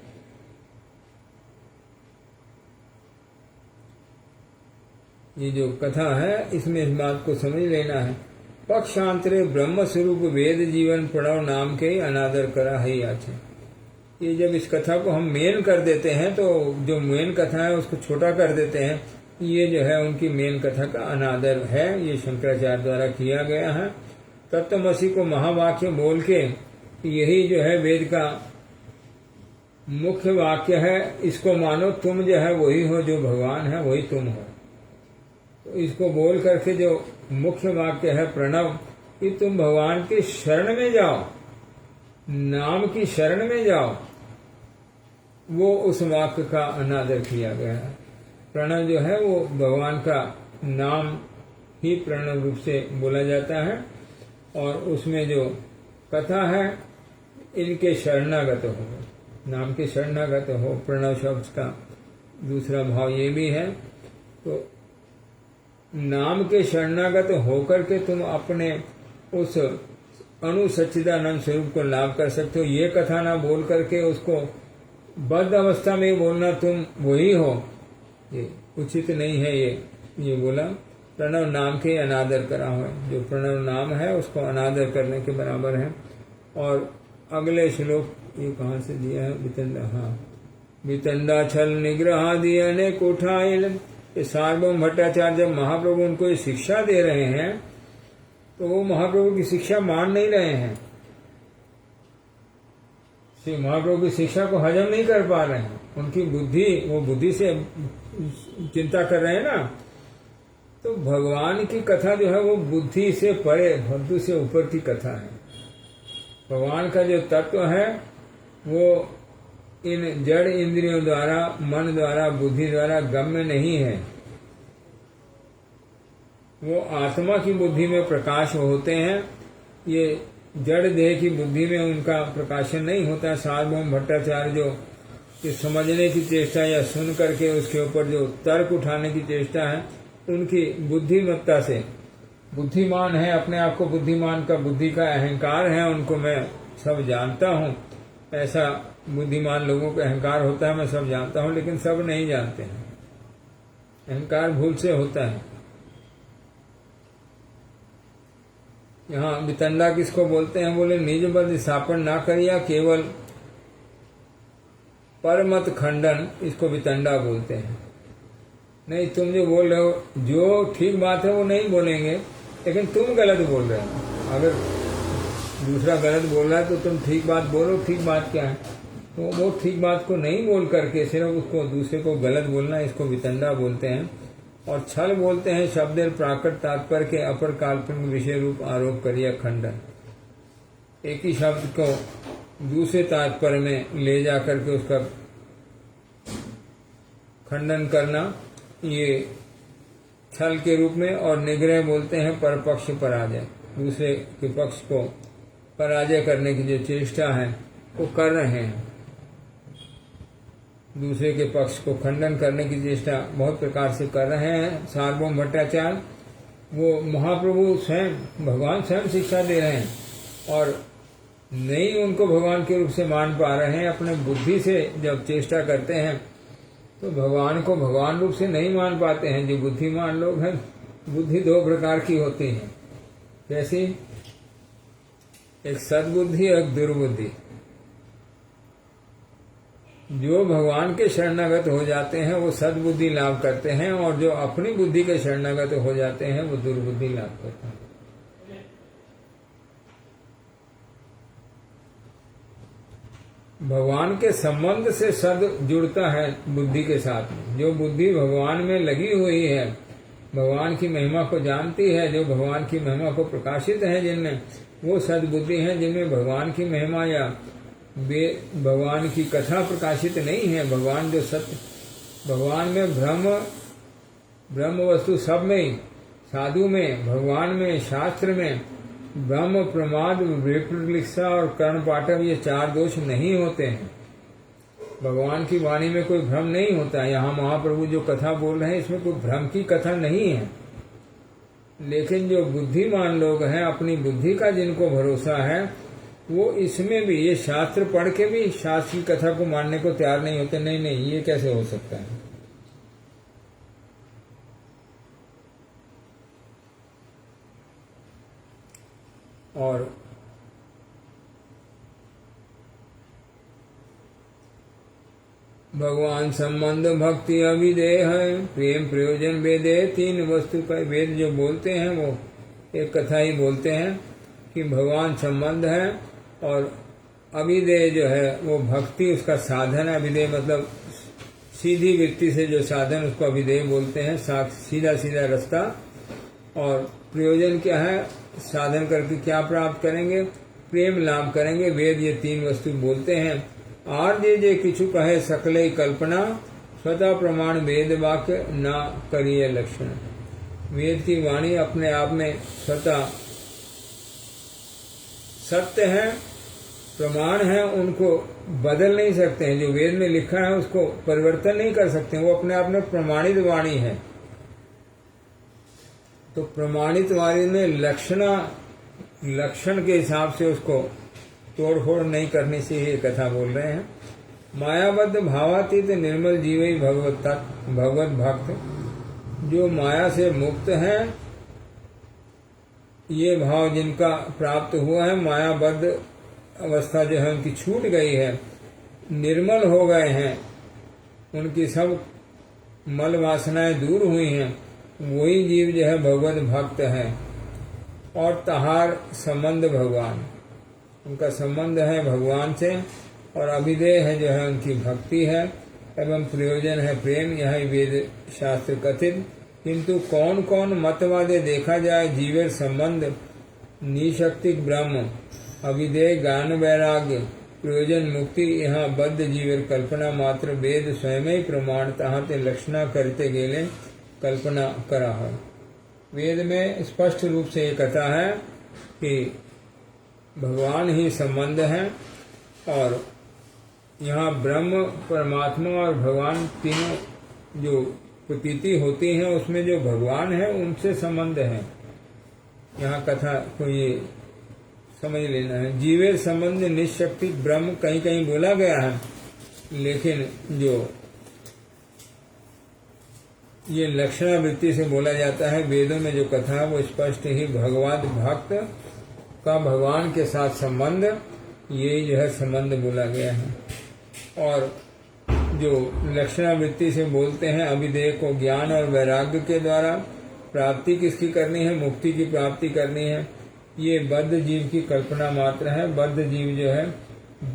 ये जो कथा है, इसमें इस बात को समझ लेना है। पक्षांतरे ब्रह्म स्वरूप वेद जीवन प्रणव नाम के अनादर करा है आचे। ये जब इस कथा को हम मेन कर देते हैं, तो जो मेन कथा है उसको छोटा कर देते हैं। ये जो है उनकी मेन कथा का अनादर है। ये शंकराचार्य द्वारा किया गया है। तत्त्वमसि को महावाक्य बोल के यही जो है वेद का मुख्य वाक्य है। इसको मानो, तुम जो है वही हो, जो भगवान है वही तुम हो। इसको बोल करके जो मुख्य वाक्य है प्रणव कि तुम भगवान की शरण में जाओ, नाम की शरण में जाओ, वो उस वाक्य का अनादर किया गया है। प्रणव जो है वो भगवान का नाम ही प्रणव रूप से बोला जाता है और उसमें जो कथा है इनके शरणागत हो, नाम के शरणागत हो। प्रणव शब्द का दूसरा भाव ये भी है। तो नाम के शरणागत होकर के तुम अपने उस अनुसच्चिदानंद स्वरूप को लाभ कर सकते हो। ये कथा ना बोल करके उसको बद्ध अवस्था में बोलना तुम वही हो, ये उचित नहीं है। ये बोला प्रणव नाम के अनादर करा हो, जो प्रणव नाम है उसको अनादर करने के बराबर है। और अगले श्लोक ये कहाँ से दिया है? वितंडा, हाँ, वितंडा छल निग्रह दिया ने कोठाइल। सार्वभौम भट्टाचार्य जब महाप्रभु उनको ये शिक्षा दे रहे हैं तो वो महाप्रभु की शिक्षा मान नहीं रहे हैं, श्री महाप्रभु की शिक्षा को हजम नहीं कर पा रहे हैं। उनकी बुद्धि, वो बुद्धि से चिंता कर रहे हैं ना। तो भगवान की कथा जो है वो बुद्धि से परे, बुद्धि से ऊपर की कथा है। भगवान का जो तत्व है वो इन जड़ इंद्रियों द्वारा, मन द्वारा, बुद्धि द्वारा गम्य नहीं है। वो आत्मा की बुद्धि में प्रकाश होते हैं, ये जड़ देह की बुद्धि में उनका प्रकाशन नहीं होता। सार्वभौम भट्टाचार्य जो कि समझने की चेष्टा या सुन करके उसके ऊपर जो तर्क उठाने की चेष्टा है, उनकी बुद्धिमत्ता से, बुद्धिमान है, अपने आप को बुद्धिमान का, बुद्धि का अहंकार है, उनको मैं सब जानता हूँ, ऐसा बुद्धिमान लोगों का अहंकार होता है, मैं सब जानता हूँ, लेकिन सब नहीं जानते हैं। अहंकार भूल से होता है। यहाँ वितंडा किसको बोलते हैं? बोले निज बद स्थापन ना करिया केवल परमत खंडन, इसको वितंडा बोलते हैं। नहीं, तुम जो बोल रहे हो जो ठीक बात है वो नहीं बोलेंगे, लेकिन तुम गलत बोल रहे हो। अगर दूसरा गलत बोल रहा है तो तुम ठीक बात बोलो। ठीक बात क्या है? तो वो ठीक बात को नहीं बोल करके सिर्फ उसको दूसरे को गलत बोलना, इसको वितंडा बोलते हैं। और छल बोलते हैं शब्द प्राकृत तात्पर्य के अपर काल्पनिक विषय रूप आरोप करिया खंडन। एक ही शब्द को दूसरे तात्पर्य में ले जा करके उसका खंडन करना, ये छल के रूप में। और निग्रह बोलते हैं परपक्ष पराजय, दूसरे के पक्ष को पराजय करने की जो चेष्टा है वो कर रहे हैं, दूसरे के पक्ष को खंडन करने की चेष्टा बहुत प्रकार से कर रहे हैं। सार्वभौम भट्टाचार्य वो महाप्रभु स्वयं, भगवान स्वयं शिक्षा दे रहे हैं और नहीं उनको भगवान के रूप से मान पा रहे हैं। अपने बुद्धि से जब चेष्टा करते हैं तो भगवान को भगवान रूप से नहीं मान पाते हैं। जो बुद्धिमान लोग हैं, बुद्धि दो प्रकार की होती है, कैसी? एक सद्बुद्धि और एक दुर्बुद्धि। जो भगवान के शरणागत हो जाते हैं वो सद्बुद्धि लाभ करते हैं, और जो अपनी बुद्धि के शरणागत हो जाते हैं वो दुर्बुद्धि लाभ करते हैं। भगवान के संबंध से सद जुड़ता है बुद्धि के साथ में। जो बुद्धि भगवान में लगी हुई है, भगवान की महिमा को जानती है, जो भगवान की महिमा को प्रकाशित है जिनमें, वो सद्बुद्धि है जिनमें भगवान की महिमा या भगवान की कथा प्रकाशित नहीं है। भगवान जो सत्य, भगवान में ब्रह्म वस्तु सब में, साधु में, भगवान में, शास्त्र में ब्रह्म, प्रमाद, विप्रलिप्सा और कर्ण पाठव, ये चार दोष नहीं होते हैं। भगवान की वाणी में कोई भ्रम नहीं होता है। यहाँ महाप्रभु जो कथा बोल रहे हैं इसमें कोई भ्रम की कथा नहीं है। लेकिन जो बुद्धिमान लोग हैं, अपनी बुद्धि का जिनको भरोसा है, वो इसमें भी, ये शास्त्र पढ़ के भी शास्त्र की कथा को मानने को तैयार नहीं होते। नहीं, ये कैसे हो सकता है? और भगवान संबंध भक्ति अभिदेह है, प्रेम प्रयोजन वेदे, तीन वस्तु का वेद जो बोलते हैं वो एक कथा ही बोलते हैं कि भगवान संबंध है, और अभिदेय जो है वो भक्ति उसका साधन है। अभिदेय मतलब सीधी वृत्ति से जो साधन उसको अभिधेय बोलते हैं, सीधा सीधा रास्ता। और प्रयोजन क्या है, साधन करके क्या प्राप्त करेंगे, प्रेम लाभ करेंगे। वेद ये 3 वस्तु बोलते हैं। आर्य जे किछु कहे सकले कल्पना, स्वतः प्रमाण वेद वाक्य ना करिए लक्षण। वेद की वाणी अपने आप में स्वतः सत्य है, प्रमाण है, उनको बदल नहीं सकते हैं। जो वेद में लिखा है उसको परिवर्तन नहीं कर सकते, वो अपने आप में प्रमाणित वाणी है। तो प्रमाणित वाणी में लक्षण के हिसाब से उसको तोड़फोड़ नहीं करने से ये कथा बोल रहे हैं। मायाबद्ध भावातीत निर्मल जीवई भगवत भक्त, जो माया से मुक्त है, ये भाव जिनका प्राप्त हुआ है, मायाबद्ध अवस्था जो है उनकी छूट गई है, निर्मल हो गए हैं, उनकी सब मल वासनाएं दूर हुई हैं, वही जीव जो है भगवत भक्त है। और तहार संबंध भगवान, उनका संबंध है भगवान से, और अभिधेय है जो है उनकी भक्ति है, एवं प्रयोजन है प्रेम। यह वेद शास्त्र कथित। किंतु कौन कौन मतवादे देखा जाए, जीवेर संबंध निशक्तिक ब्रह्म, अभिधेय ज्ञान वैराग्य, प्रयोजन मुक्ति, यहाँ बद्ध जीवेर कल्पना मात्र। वेद स्वयं ही प्रमाण ताहते लक्षणा करते गेले कल्पना करा है। वेद में स्पष्ट रूप से ये कथा है कि भगवान ही संबंध है, और यहाँ ब्रह्म, परमात्मा और भगवान तीनों जो प्रतीति होती है उसमें जो भगवान है उनसे संबंध है। यहाँ कथा को ये समझ लेना है। जीवेर संबंध निशक्ति ब्रह्म कहीं कहीं बोला गया है, लेकिन जो ये लक्षणावृत्ति से बोला जाता है वेदों में जो कथा है वो स्पष्ट ही भगवत भक्त का भगवान के साथ संबंध, ये जो है संबंध बोला गया है। और जो लक्षणावृत्ति से बोलते हैं अभिधेय को ज्ञान और वैराग्य के द्वारा प्राप्ति किसकी करनी है, मुक्ति की प्राप्ति करनी है, ये बद्ध जीव की कल्पना मात्र है। बद्ध जीव जो है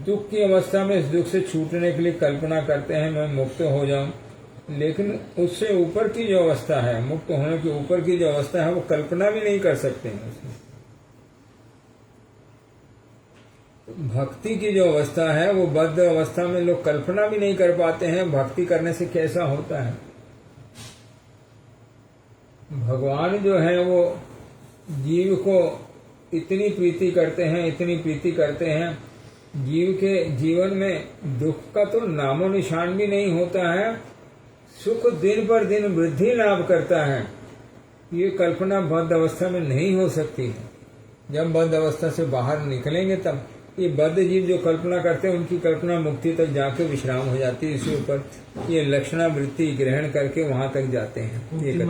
दुख की अवस्था में इस दुख से छूटने के लिए कल्पना करते हैं मैं मुक्त हो जाऊं, लेकिन उससे ऊपर की जो अवस्था है, मुक्त होने के ऊपर की जो अवस्था है, वो कल्पना भी नहीं कर सकते हैं उसमें। भक्ति की जो अवस्था है वो बद्ध अवस्था में लोग कल्पना भी नहीं कर पाते हैं भक्ति करने से कैसा होता है। भगवान जो है वो जीव को इतनी प्रीति करते हैं, इतनी प्रीति करते हैं, जीव के जीवन में दुख का तो नामो निशान भी नहीं होता है, सुख दिन पर दिन वृद्धि लाभ करता है। ये कल्पना बद्ध अवस्था में नहीं हो सकती है। जब बद्ध अवस्था से बाहर निकलेंगे तब ये बद्ध जीव जो कल्पना करते हैं उनकी कल्पना मुक्ति तक जाके विश्राम हो जाती है। इसके ऊपर ये लक्षणावृत्ति ग्रहण करके वहां तक जाते हैं। फिर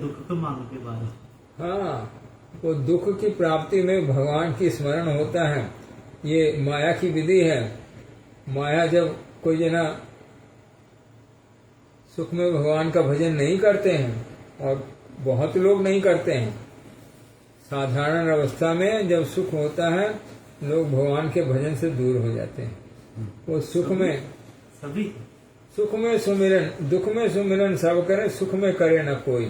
दुख को मांग के बाद, हाँ, वो दुख की प्राप्ति में भगवान की स्मरण होता है। ये माया की विधि है। माया जब कोई जना सुख में भगवान का भजन नहीं करते हैं, और बहुत लोग नहीं करते हैं, साधारण अवस्था में जब सुख होता है लोग भगवान के भजन से दूर हो जाते हैं। वो सुख में सभी सुख में सुमिरन, दुख में सुमिरन सब करे, सुख में करे न कोई।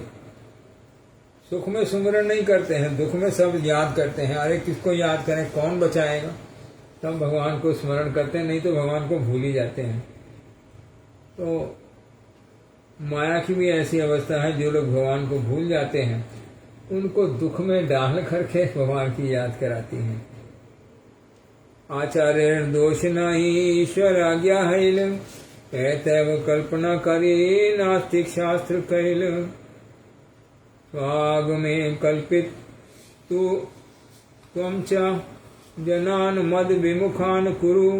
सुख में सुमिरन नहीं करते हैं, दुख में सब याद करते हैं। अरे किसको याद करें, कौन बचाएगा, तब भगवान को स्मरण करते हैं, नहीं तो भगवान को भूल ही जाते हैं। तो माया की भी ऐसी अवस्था है, जो लोग भगवान को भूल जाते हैं उनको दुख में डाल करके भगवान की याद कराती हैं। आचार्य दोष नहीं ईश्वर आज्ञा हैल, एतैव कल्पना करी नास्तिक शास्त्र कैल। स्वाग में कल्पित तू त्वं च जनान मद विमुखान कुरु,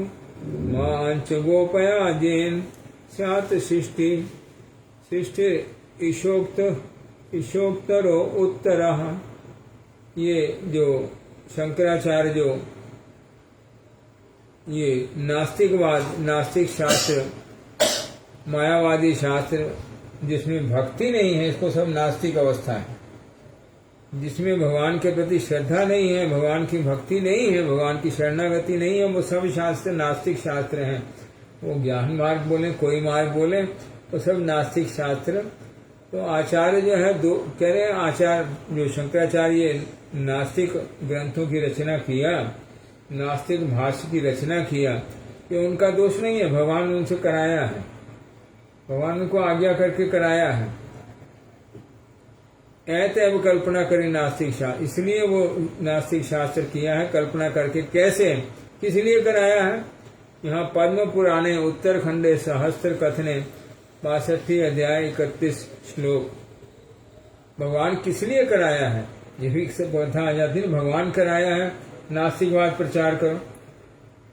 मांच गोपया जेन स्यात् सृष्टि सृष्टि ईशोक्तरो उत्तरः। ये जो शंकराचार्य जो ये नास्तिकवाद, नास्तिक शास्त्र, मायावादी शास्त्र जिसमें भक्ति नहीं है, इसको सब नास्तिक अवस्था है। जिसमें भगवान के प्रति श्रद्धा नहीं है, भगवान की भक्ति नहीं है, भगवान की शरणागति नहीं है, वो सब शास्त्र नास्तिक शास्त्र हैं। वो ज्ञान मार्ग बोले, कोई मार्ग बोले, तो सब नास्तिक शास्त्र। तो आचार्य जो है दो कह रहे हैं, आचार्य जो शंकराचार्य नास्तिक ग्रंथों की रचना किया, नास्तिक भाष्य की रचना किया, ये उनका दोष नहीं है, भगवान ने उनसे कराया है, भगवान उनको आज्ञा करके कराया है। ऐतैव कल्पना करी नास्तिक शास्त्र, इसलिए वो नास्तिक शास्त्र किया है कल्पना करके। कैसे, किस लिए कराया है? यहाँ पद्म पुराणे उत्तरखंडे सहस्त्र कथने 62 अध्याय 31 श्लोक। भगवान किस लिए कराया है? ये भी कथा आ जाती है, भगवान कराया है नास्तिकवाद प्रचार करो,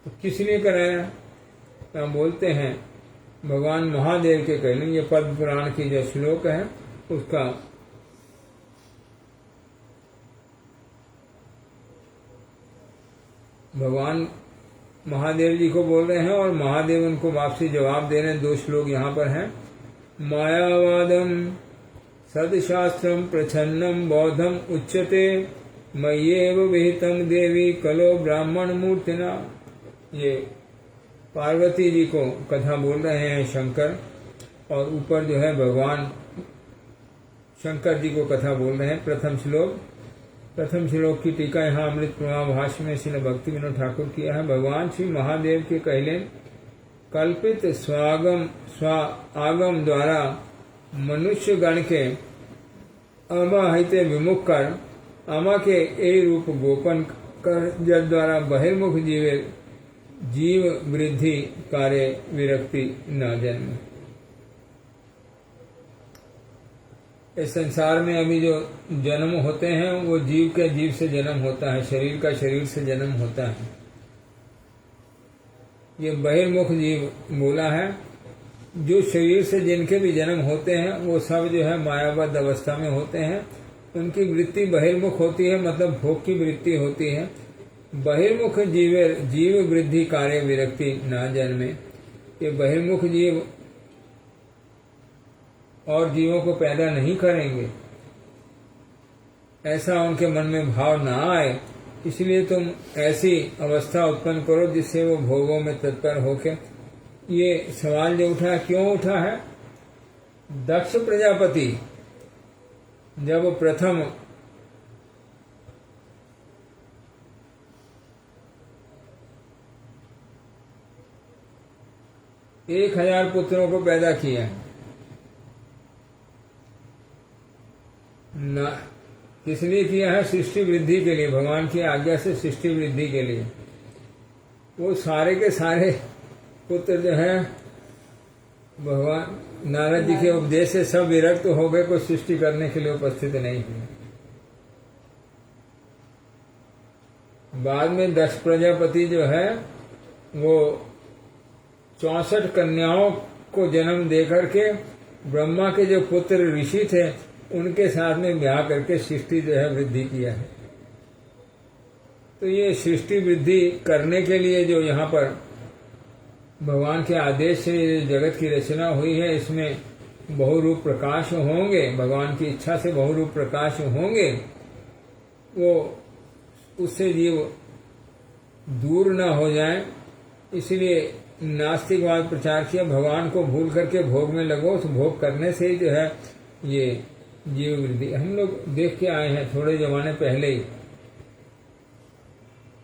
तो किस लिए कराया है? तो हम बोलते हैं भगवान महादेव के कहने, ये पद्म पुराण की जो श्लोक है उसका भगवान महादेव जी को बोल रहे हैं और महादेव उनको वापसी जवाब दे रहे हैं। 2 श्लोक यहाँ पर हैं। मायावादम सदशास्त्रम प्रछन्नम बौद्धम उच्यते मय्येव विहितम देवी कलो ब्राह्मण मूर्तिना। ये पार्वती जी को कथा बोल रहे हैं शंकर, और ऊपर जो है भगवान शंकर जी को कथा बोल रहे हैं। प्रथम श्लोक की टीका यहाँ अमृत प्रवाह भाष्य में श्री भक्ति विनोद ठाकुर किया है। भगवान श्री महादेव के कहले कल्पित आगम द्वारा मनुष्य गण के अमाहिते विमुख कर अमा के ए रूप गोपन कर जब द्वारा बहिर्मुख जीव वृद्धि कार्य विरक्ति न जन्म। इस संसार में अभी जो जन्म होते हैं वो जीव के जीव से जन्म होता है, शरीर का शरीर से जन्म होता है। ये बहिर्मुख जीव बोला है। जो शरीर से जिनके भी जन्म होते हैं वो सब जो है मायाबद्ध अवस्था में होते हैं, उनकी वृत्ति बहिर्मुख होती है, मतलब भोग की वृत्ति होती है। बहिर्मुख जीव वृद्धि कार्य विरक्ति न जन्मे। ये बहिर्मुख जीव और जीवों को पैदा नहीं करेंगे, ऐसा उनके मन में भाव ना आए, इसलिए तुम ऐसी अवस्था उत्पन्न करो जिससे वो भोगों में तत्पर होके। ये सवाल जो उठा है, क्यों उठा है? दक्ष प्रजापति जब प्रथम एक 1000 पुत्रों को पैदा किया न, किस लिए किया है? सृष्टि वृद्धि के लिए, भगवान की आज्ञा से सृष्टि वृद्धि के लिए। वो सारे के सारे पुत्र जो है भगवान नारद जी के उपदेश से सब विरक्त हो गए, कोई सृष्टि करने के लिए उपस्थित नहीं हुए। बाद में दक्ष प्रजापति जो है वो 64 कन्याओं को जन्म देकर के ब्रह्मा के जो पुत्र ऋषि थे उनके साथ में ब्याह करके सृष्टि जो है वृद्धि किया है। तो ये सृष्टि वृद्धि करने के लिए जो यहाँ पर भगवान के आदेश से जगत की रचना हुई है, इसमें बहुरूप प्रकाश होंगे, भगवान की इच्छा से बहुरूप प्रकाश होंगे, वो उससे जीव दूर न हो जाए, इसलिए नास्तिकवाद प्रचार किया। भगवान को भूल करके भोग में लगो, उस भोग करने से ही जो है ये जीव वृद्धि। हम लोग देख के आए हैं थोड़े जमाने पहले ही,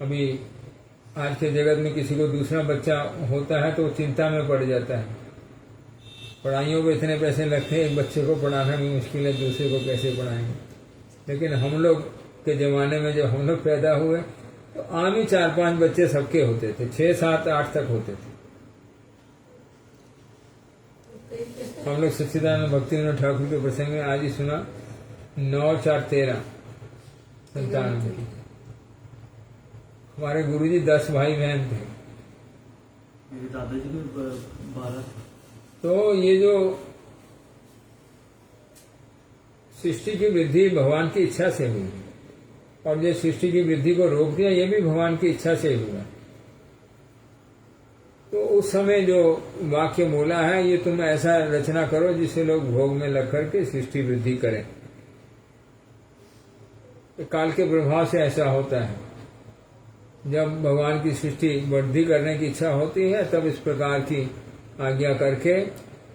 अभी आज के जगत में किसी को दूसरा बच्चा होता है तो वो चिंता में पड़ जाता है। पढ़ाइयों पे इतने पैसे लगते हैं, एक बच्चे को पढ़ाना भी मुश्किल है, दूसरे को कैसे पढ़ाएंगे। लेकिन हम लोग के जमाने में जब हम लोग पैदा हुए तो आम ही 4-5 बच्चे सबके होते थे, 6, 7, 8 तक होते थे। हम लोग सच्चिदानंद भक्ति विनोद ठाकुर के प्रसंग में आज ही सुना 9-4-13 97 की। हमारे गुरुजी 10 भाई बहन थे, मेरे दादाजी के 12। तो ये जो सृष्टि की वृद्धि भगवान की इच्छा से हुई, और जो सृष्टि की वृद्धि को रोक दिया ये भी भगवान की इच्छा से हुआ। तो उस समय जो वाक्य बोला है, ये तुम ऐसा रचना करो जिससे लोग भोग में लग करके सृष्टि वृद्धि करें। तो काल के प्रभाव से ऐसा होता है। जब भगवान की सृष्टि वृद्धि करने की इच्छा होती है तब इस प्रकार की आज्ञा करके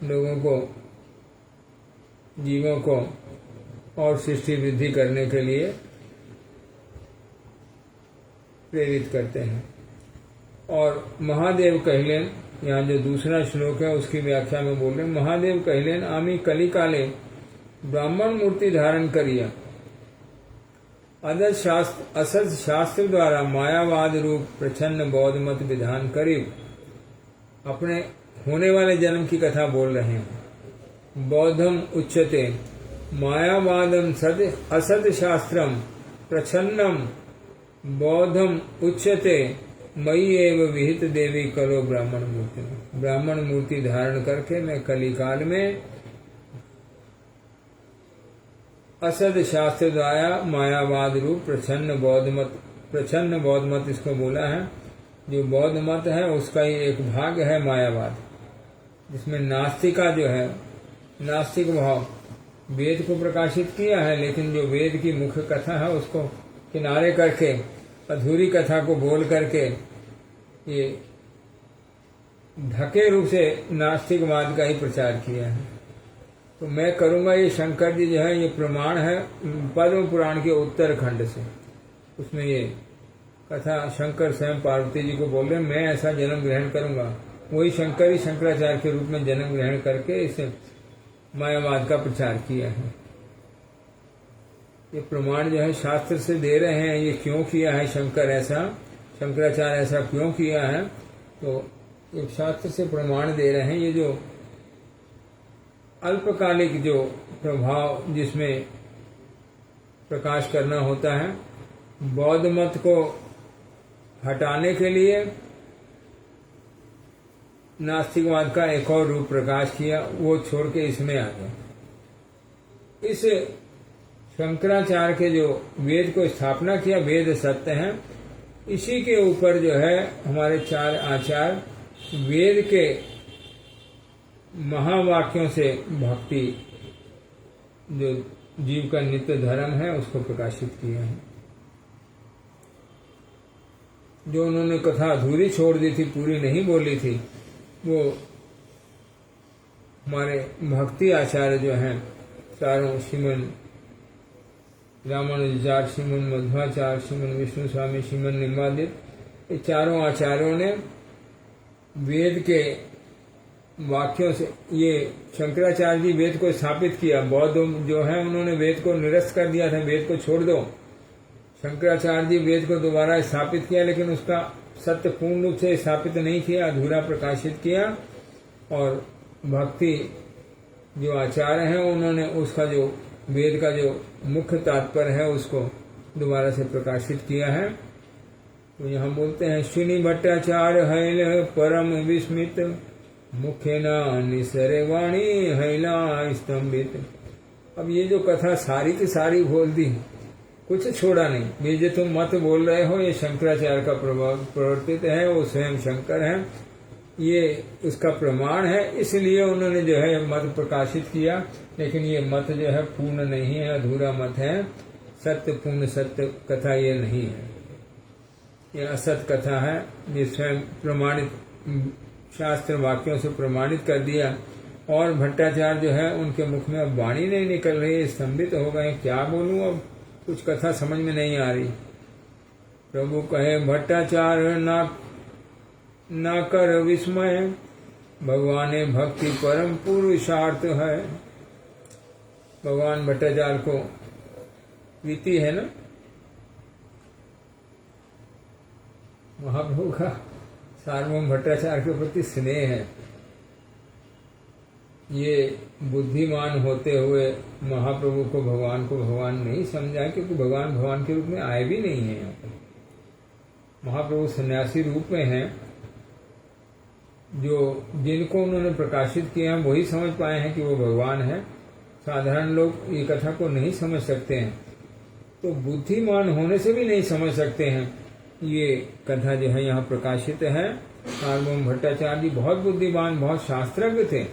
लोगों को, जीवों को और सृष्टि वृद्धि करने के लिए प्रेरित करते हैं। और महादेव कहलेन, यहाँ जो दूसरा श्लोक है उसकी व्याख्या में बोल रहे हैं, महादेव कहलेन आमी कलिकाले ब्राह्मण मूर्ति धारण करिया, असद शास्त्र द्वारा मायावाद रूप प्रच्छन्न बौद्ध मत विधान करीब। अपने होने वाले जन्म की कथा बोल रहे हैं। बौद्धम उच्यते मायावादम सद असद शास्त्रम प्रच्छन्नम बौद्धम उच्यते मयि एव विहित देवी करो ब्राह्मण मूर्ति। ब्राह्मण मूर्ति धारण करके मैं कलिकाल में असद शास्त्र द्वारा मायावाद रूप प्रच्छन्न बौद्ध मत इसको बोला है। जो बौद्ध मत है उसका ही एक भाग है मायावाद, जिसमें नास्तिका जो है, नास्तिक भाव वेद को प्रकाशित किया है, लेकिन जो वेद की मुख्य कथा है उसको किनारे करके अधूरी कथा को बोल करके ये ढके रूप से नास्तिकवाद का ही प्रचार किया है। तो मैं करूंगा, ये शंकर जी जो है ये प्रमाण है पद्म पुराण के उत्तरखंड से। उसमें ये कथा शंकर स्वयं पार्वती जी को बोल रहे हैं, मैं ऐसा जन्म ग्रहण करूंगा। वही शंकर ही शंकराचार्य के रूप में जन्म ग्रहण करके इस मायावाद का प्रचार किया है। ये प्रमाण जो है शास्त्र से दे रहे हैं, ये क्यों किया है शंकर ऐसा, शंकराचार्य ऐसा क्यों किया है, तो ये शास्त्र से प्रमाण दे रहे हैं। ये जो अल्पकालिक जो प्रभाव जिसमें प्रकाश करना होता है, बौद्ध मत को हटाने के लिए नास्तिकवाद का एक और रूप प्रकाश किया, वो छोड़ के इसमें आ गया। इस शंकराचार्य के जो वेद को स्थापना किया, वेद सत्य है, इसी के ऊपर जो है हमारे चार आचार्य वेद के महावाक्यों से भक्ति जो जीव का नित्य धर्म है उसको प्रकाशित किया है। जो उन्होंने कथा अधूरी छोड़ दी थी, पूरी नहीं बोली थी, वो हमारे भक्ति आचार्य जो हैं चारों, श्रीमन रामानुजाचार्य, श्रीमन मध्वाचार्य, श्रीमन विष्णु स्वामी, श्रीमन निम्बादित, ये चारों आचार्यों ने वेद के वाक्यों से, ये शंकराचार्य जी वेद को स्थापित किया, बौद्ध जो है उन्होंने वेद को निरस्त कर दिया था, वेद को छोड़ दो। शंकराचार्य जी वेद को दोबारा स्थापित किया, लेकिन उसका सत्य पूर्ण रूप से स्थापित नहीं किया, अधूरा प्रकाशित किया। और भक्ति जो आचार्य हैं उन्होंने उसका जो वेद का जो मुख्य तात्पर्य है उसको दोबारा से प्रकाशित किया है। तो यहाँ बोलते हैं, शुनि भट्टाचार्य हैल परम विस्मित, मुख्य न निसरे वाणी हैला स्तंभित। अब ये जो कथा सारी की सारी बोल दी, कुछ छोड़ा नहीं। ये जो तुम मत बोल रहे हो ये शंकराचार्य का प्रवर्तित है, वो स्वयं शंकर है, ये उसका प्रमाण है, इसलिए उन्होंने जो है मत प्रकाशित किया। लेकिन ये मत जो है पूर्ण नहीं है, अधूरा मत है, सत्य पूर्ण सत्य कथा ये नहीं है, ये असत कथा है। ये स्वयं प्रमाणित शास्त्र वाक्यों से प्रमाणित कर दिया। और भट्टाचार्य जो है उनके मुख में अब वाणी नहीं निकल रही, स्तंभित हो गए, क्या बोलूं, अब कुछ कथा समझ में नहीं आ रही। प्रभु कहे भट्टाचार्य ना कर विस्मय, भगवान भक्ति परम पुरुषार्थ है। भगवान भट्टाचार्य को प्रीति है ना महाप्रभु का, सार्वभौम भट्टाचार्य के प्रति स्नेह है। ये बुद्धिमान होते हुए महाप्रभु को भगवान नहीं समझा, क्योंकि भगवान के रूप में आए भी नहीं है। यहाँ पर महाप्रभु सन्यासी रूप में हैं, जो जिनको उन्होंने प्रकाशित किया है वही समझ पाए हैं कि वो भगवान है। साधारण लोग ये कथा को नहीं समझ सकते हैं, तो बुद्धिमान होने से भी नहीं समझ सकते हैं। ये कथा जो है यहाँ प्रकाशित है। सार्वभौम भट्टाचार्य जी बहुत बुद्धिमान, बहुत शास्त्रज्ञ थे,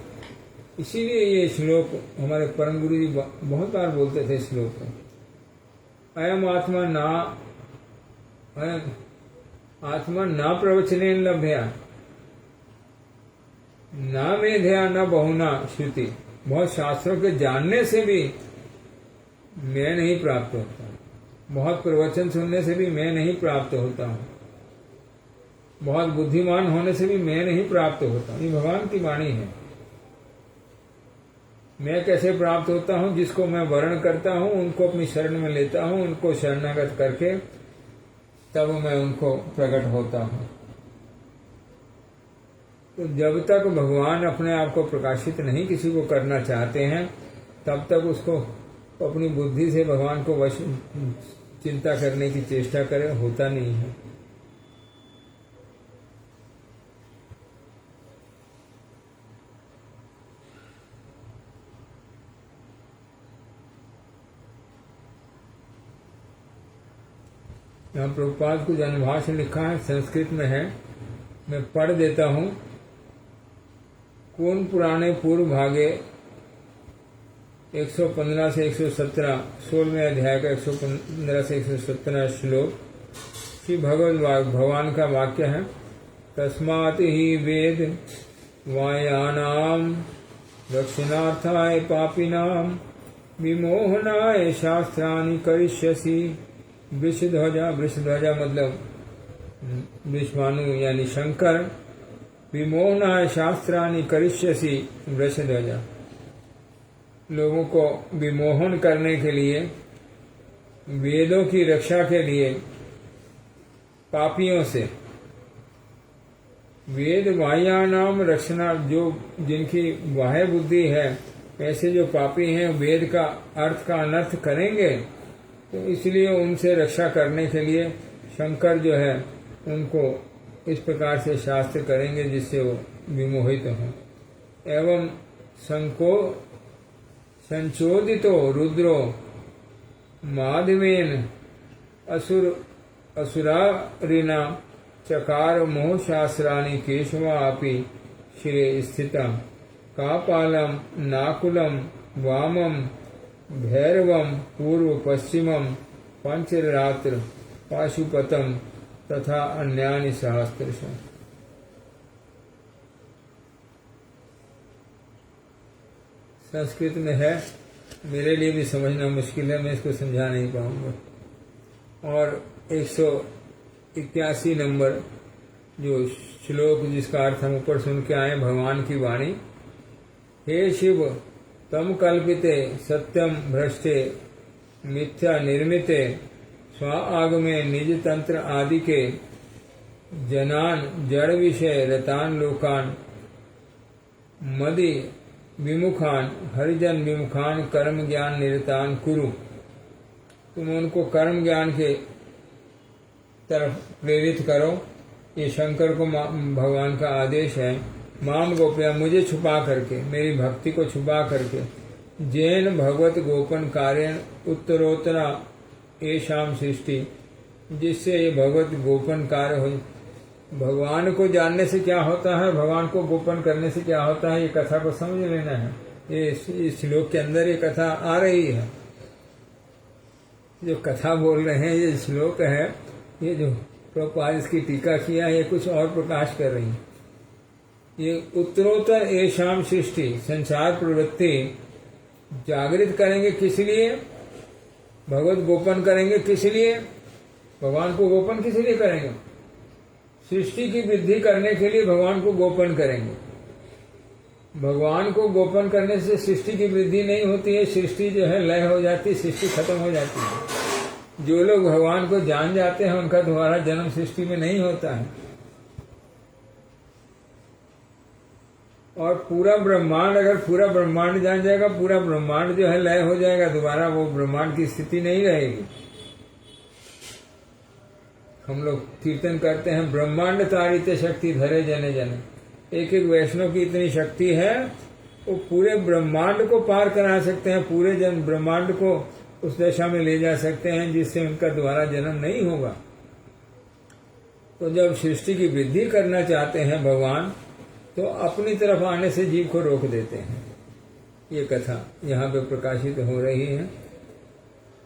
इसीलिए ये श्लोक हमारे परम गुरु जी बहुत बार बोलते थे श्लोक को। अयम आत्मा ना आत्मा न प्रवचनेन लभ्या न मेधया न बहुना श्रुति। बहुत शास्त्रों के जानने से भी मैं नहीं प्राप्त होता, बहुत प्रवचन सुनने से भी मैं नहीं प्राप्त होता हूँ, बहुत बुद्धिमान होने से भी मैं नहीं प्राप्त होता हूँ। ये भगवान की वाणी है। मैं कैसे प्राप्त होता हूँ? जिसको मैं वर्ण करता हूँ, उनको अपनी शरण में लेता हूँ, उनको शरणागत करके तब मैं उनको प्रकट होता हूँ। तो जब तक भगवान अपने आप को प्रकाशित नहीं किसी को करना चाहते हैं, तब तक उसको अपनी बुद्धि से भगवान को वश चिंता करने की चेष्टा करे, होता नहीं है। यहाँ प्रभुपाद को जनभाष लिखा है, संस्कृत में है, मैं पढ़ देता हूँ। कौन पुराने पूर्व भागे 115 से 117, 16वें अध्याय का 115 से 117 श्लोक श्री भगवान का वाक्य है। तस्मात् ही वेद वायानाम रक्षणार्थाय पापिनाम विमोहनाय शास्त्राणि करिष्यसि। वृषध्वजा, वृषध्वजा मतलब विश्वानु यानी शंकर, विमोहनाय शास्त्राणि करिष्यसि वृषध्वजा। लोगों को विमोहन करने के लिए, वेदों की रक्षा के लिए पापियों से, वेद बाह्यानाम रक्षणा, जो जिनकी बाह्य बुद्धि है, ऐसे जो पापी हैं वेद का अर्थ का अनर्थ करेंगे, तो इसलिए उनसे रक्षा करने के लिए शंकर जो है उनको इस प्रकार से शास्त्र करेंगे जिससे वो विमोहित हों। एवं संचोदितो रुद्रो माधवेन असुरारिना चकार मोह शास्त्राणि केशवा अपि शिरे स्थिता। कापालम नाकुलम वामम भैरवम पूर्व पश्चिमम पंचरात्र पाशुपतम तथा अन्यानि सहस्त्रश। संस्कृत में है, मेरे लिए भी समझना मुश्किल है, मैं इसको समझा नहीं पाऊंगा। और 181 नंबर जो श्लोक जिसका अर्थ हम ऊपर सुन के आए, भगवान की वाणी। हे शिव, तम कल्पिते सत्यम भ्रष्टे मिथ्या निर्मिते स्व आगमे निज तंत्र आदि के जनान जड़ विषय रतान लोकान मदि विमुखान हरिजन विमुखान कर्म ज्ञान निरतान कुरु। तुम उनको कर्म ज्ञान के तरफ प्रेरित करो। ये शंकर को भगवान का आदेश है। माम गोप्या, मुझे छुपा करके, मेरी भक्ति को छुपा करके, जैन भगवत गोपन कार्यन उत्तरोत्तरा एशाम सृष्टि, जिससे ये भगवत गोपन कार्य हो। भगवान को जानने से क्या होता है, भगवान को गोपन करने से क्या होता है, ये कथा को समझ लेना है। ये इस श्लोक के अंदर ये कथा आ रही है। जो कथा बोल रहे हैं, ये श्लोक है, ये जो प्रभुपाद इसकी टीका किया है, ये कुछ और प्रकाश कर रही है। ये उत्तरोत्तर एशाम सृष्टि, संसार प्रवृत्ति जागृत करेंगे किस लिए? भगवत गोपन करेंगे किस लिए? भगवान को गोपन किस लिए करेंगे? सृष्टि की वृद्धि करने के लिए भगवान को गोपन करेंगे। भगवान को गोपन करने से सृष्टि की वृद्धि नहीं होती है, सृष्टि जो है लय हो जाती है, सृष्टि खत्म हो जाती है। जो लोग भगवान को जान जाते हैं उनका दोबारा जन्म सृष्टि में नहीं होता है। और पूरा ब्रह्मांड, अगर पूरा ब्रह्मांड जान जाएगा, पूरा ब्रह्मांड जो है लय हो जाएगा, दोबारा वो ब्रह्मांड की स्थिति नहीं रहेगी। हम लोग कीर्तन करते हैं, ब्रह्मांड तारित शक्ति धरे जने जने। एक एक वैष्णव की इतनी शक्ति है, वो पूरे ब्रह्मांड को पार करा सकते हैं, पूरे जन ब्रह्मांड को उस दशा में ले जा सकते हैं जिससे उनका दोबारा जन्म नहीं होगा। तो जब सृष्टि की वृद्धि करना चाहते हैं भगवान, तो अपनी तरफ आने से जीव को रोक देते हैं। ये कथा यहाँ पे प्रकाशित हो रही है।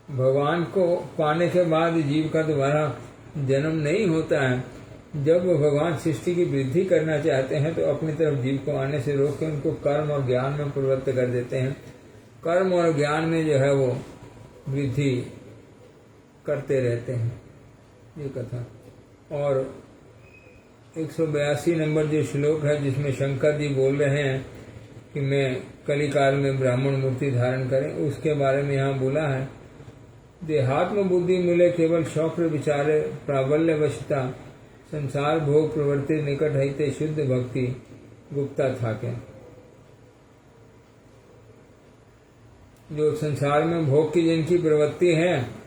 भगवान को पाने के बाद जीव का दोबारा जन्म नहीं होता है, जब भगवान सृष्टि की वृद्धि करना चाहते हैं तो अपनी तरफ जीव को आने से रोक के उनको कर्म और ज्ञान में प्रवृत्त कर देते हैं। कर्म और ज्ञान में जो है वो वृद्धि करते रहते हैं। ये कथा। और 182 नंबर जो श्लोक है जिसमें शंकर जी बोल रहे हैं कि मैं कलिकाल में ब्राह्मण मूर्ति धारण करें, उसके बारे में यहाँ बोला है, देहात्म बुद्धि मूले केवल शौक्र विचारे प्राबल्य वशता संसार भोग प्रवृत्ति निकट हईते शुद्ध भक्ति गुप्ता थाके। जो संसार में भोग की जिनकी प्रवृत्ति है,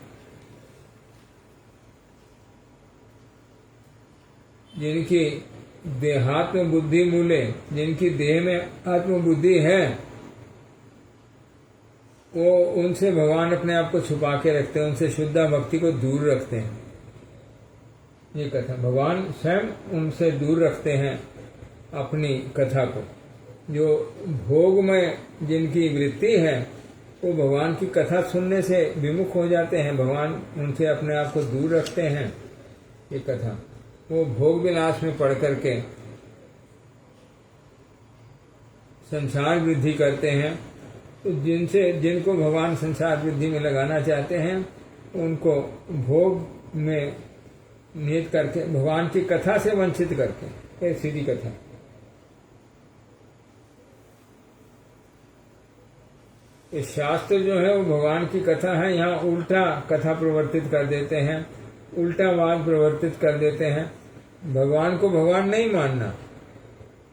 जिनकी देहात्म बुद्धि मूले, जिनकी देह में आत्म बुद्धि है, वो उनसे भगवान अपने आप को छुपा के रखते हैं, उनसे शुद्ध भक्ति को दूर रखते हैं। ये कथा भगवान स्वयं उनसे दूर रखते हैं अपनी कथा को। जो भोग में जिनकी वृत्ति है वो भगवान की कथा सुनने से विमुख हो जाते हैं, भगवान उनसे अपने आप को दूर रखते हैं। ये कथा वो भोग विलास में पढ़ करके संसार वृद्धि करते हैं। तो जिनको भगवान संसार वृद्धि में लगाना चाहते हैं उनको भोग में नियत करके भगवान की कथा से वंचित करके, ये सीधी कथा। ये शास्त्र जो है वो भगवान की कथा है, यहाँ उल्टा कथा प्रवर्तित कर देते हैं, उल्टा वाद प्रवर्तित कर देते हैं। भगवान को भगवान नहीं मानना,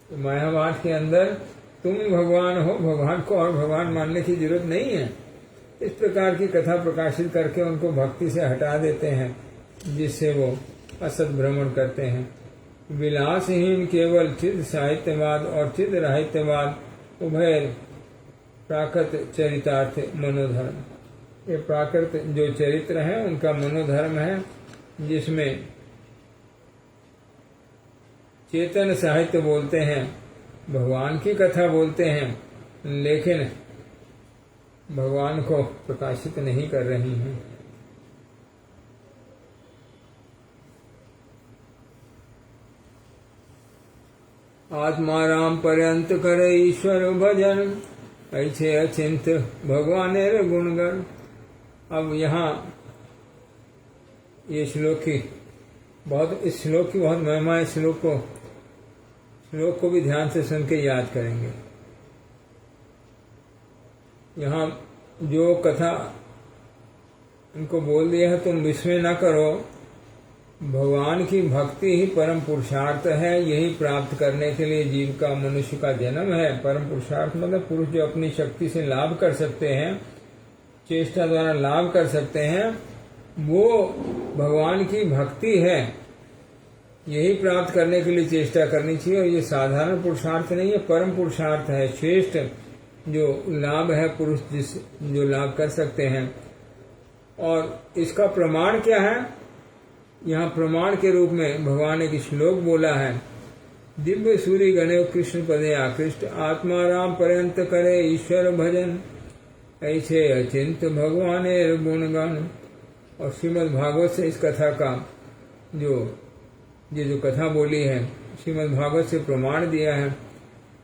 तो मायावाद के अंदर तुम भगवान हो, भगवान को और भगवान मानने की जरूरत नहीं है। इस प्रकार की कथा प्रकाशित करके उनको भक्ति से हटा देते हैं, जिससे वो असत भ्रमण करते हैं। विलासहीन केवल चिद साहित्यवाद और चिद राहित्यवाद उभय प्राकृत चरितार्थ मनोधर्म। ये प्राकृत जो चरित्र है उनका मनोधर्म है, जिसमें चेतन साहित्य बोलते हैं, भगवान की कथा बोलते हैं, लेकिन भगवान को प्रकाशित नहीं कर रही हैं। आत्माराम पर्यंत करे ईश्वर भजन ऐसे अचिंत भगवानेर गुणगण। अब यहाँ ये श्लोक की इस श्लोक की बहुत महिमा है। श्लोक को भी ध्यान से सुन के याद करेंगे। यहाँ जो कथा इनको बोल दिया है, तुम विस्मय न करो, भगवान की भक्ति ही परम पुरुषार्थ है। यही प्राप्त करने के लिए जीव का, मनुष्य का जन्म है। परम पुरुषार्थ मतलब पुरुष जो अपनी शक्ति से लाभ कर सकते हैं, चेष्टा द्वारा लाभ कर सकते हैं, वो भगवान की भक्ति है। यही प्राप्त करने के लिए चेष्टा करनी चाहिए। और ये साधारण पुरुषार्थ नहीं है, परम पुरुषार्थ है, श्रेष्ठ जो लाभ है पुरुष जो लाभ कर सकते हैं। और इसका प्रमाण क्या है? यहाँ प्रमाण के रूप में भगवान ने एक श्लोक बोला है, दिव्य सूर्य गणे कृष्ण पदे आकृष्ट आत्माराम पर्यंत करे ईश्वर भजन ऐसे अचिंत भगवानेर गुणगण। और श्रीमद् भागवत से इस कथा का जो कथा बोली है, श्रीमद् भागवत से प्रमाण दिया है।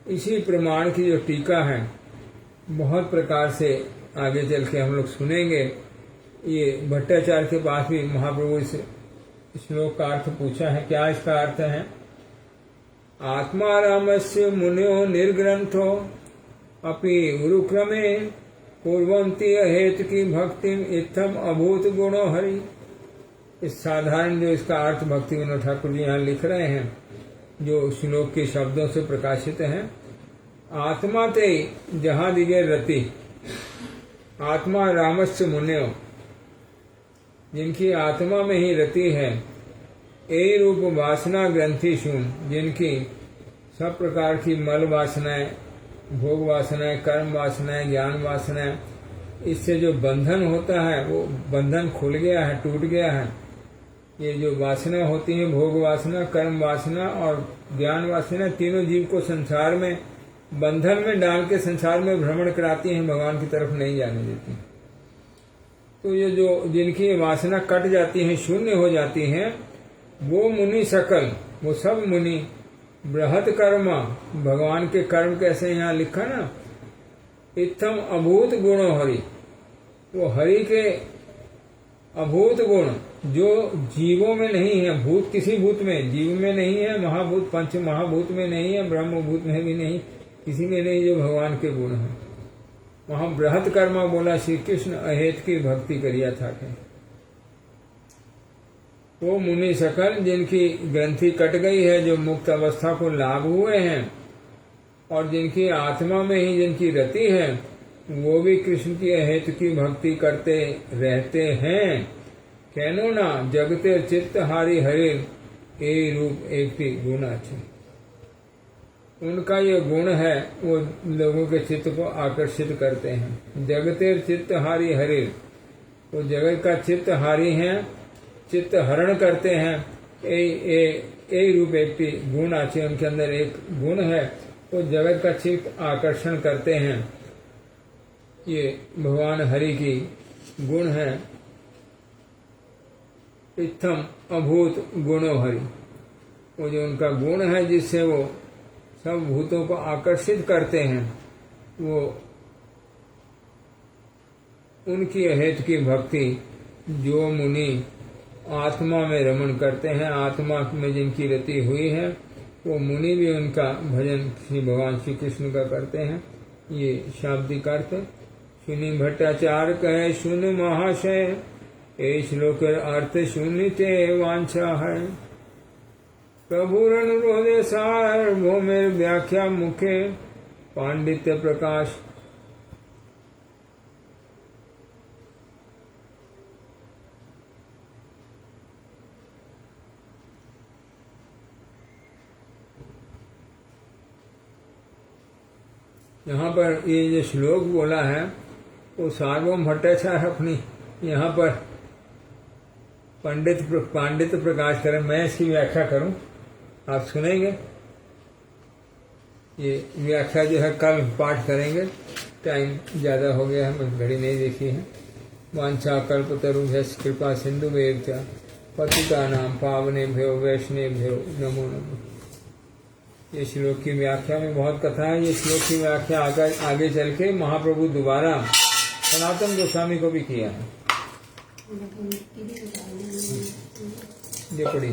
इसी प्रमाण की जो टीका है बहुत प्रकार से आगे चल के हम लोग सुनेंगे। ये भट्टाचार्य के पास भी महाप्रभु इस श्लोक का अर्थ पूछा है। क्या इसका अर्थ है? आत्मारामस्य मुनियो निर्ग्रंथो अपि गुरुक्रमे पूर्वंती हेतु की भक्ति इत्थम अभूत गुणो हरि। इस साधारण जो इसका अर्थ भक्ति विनोद ठाकुर जी यहाँ लिख रहे हैं, जो श्लोक के शब्दों से प्रकाशित है। आत्मा ते जहाँ दिगे रति, आत्मा रामस्य मुनियो, जिनकी आत्मा में ही रति है। ए रूप वासना ग्रंथि शून, जिनकी सब प्रकार की मल वासनाएं, भोग वासनाएं, कर्म वासनाएं, ज्ञान वासनाएं, इससे जो बंधन होता है वो बंधन खुल गया है, टूट गया है। ये जो वासना होती है, भोग वासना, कर्म वासना और ज्ञान वासना, तीनों जीव को संसार में बंधन में डाल के संसार में भ्रमण कराती हैं, भगवान की तरफ नहीं जाने देती। तो ये जो जिनकी वासना कट जाती है, शून्य हो जाती है, वो मुनि सकल, वो सब मुनि, बृहत कर्म, भगवान के कर्म कैसे यहाँ लिखा ना, इत्थम अभूत गुणो हरि, वो हरि के अभूत गुण जो जीवों में नहीं है, भूत किसी भूत में, जीव में नहीं है, महाभूत पंच महाभूत में नहीं है, ब्रह्म भूत में भी नहीं, किसी में नहीं, जो भगवान के गुण है। वहां बृहत कर्म बोला श्री कृष्ण अहेत की भक्ति करिया था के। वो मुनि सकल जिनकी ग्रंथि कट गई है, जो मुक्त अवस्था को लाभ हुए हैं, और जिनकी आत्मा में ही जिनकी रति है, वो भी कृष्ण की अहेतु की भक्ति करते रहते हैं। कहनो ना जगते चित्त हारी हरिर ए रूप एक गुण अच्छे। उनका ये गुण है, वो लोगों के चित्त को आकर्षित करते हैं। जगते चित्त हारी हरिर, वो जगत का चित्त हारी हैं, चित्त हरण करते हैं। ए रूप एक गुण अच्छे, उनके अंदर एक गुण है, वो जगत का चित्त आकर्षण करते हैं। ये भगवान हरि की गुण है। इत्थम अभूत गुणो हरि, वो जो उनका गुण है जिससे वो सब भूतों को आकर्षित करते हैं, वो उनकी अहेत की भक्ति जो मुनि आत्मा में रमण करते हैं, आत्मा में जिनकी रति हुई है, वो मुनि भी उनका भजन श्री भगवान श्री कृष्ण का करते हैं। ये शाब्दिक अर्थ। सुनी भट्टाचार्य कहे सुन महाशय, ए श्लोक अर्थ सुनते वांछा है। प्रभुर अनुरोध सार भूमिर व्याख्या मुखे पांडित्य प्रकाश। यहाँ पर ये जो श्लोक बोला है वो सार्वभौम भट्टाचार्य अपनी यहाँ पर पांडित्य प्रकाश करें। मैं इसकी व्याख्या करूं, आप सुनेंगे। ये व्याख्या जो है कल पाठ करेंगे, टाइम ज्यादा हो गया है, मैं घड़ी नहीं देखी है। वांछा कल्पतरुभ्यश्च कृपा सिंधुभ्यैव पतितानां पावनेभ्यो वैष्णवेभ्यो नमो नमः। ये श्लोक की व्याख्या में बहुत कथा है। ये श्लोक की व्याख्या आगे चल के महाप्रभु दोबारा सनातन गोस्वामी को भी किया है। ये पढ़ी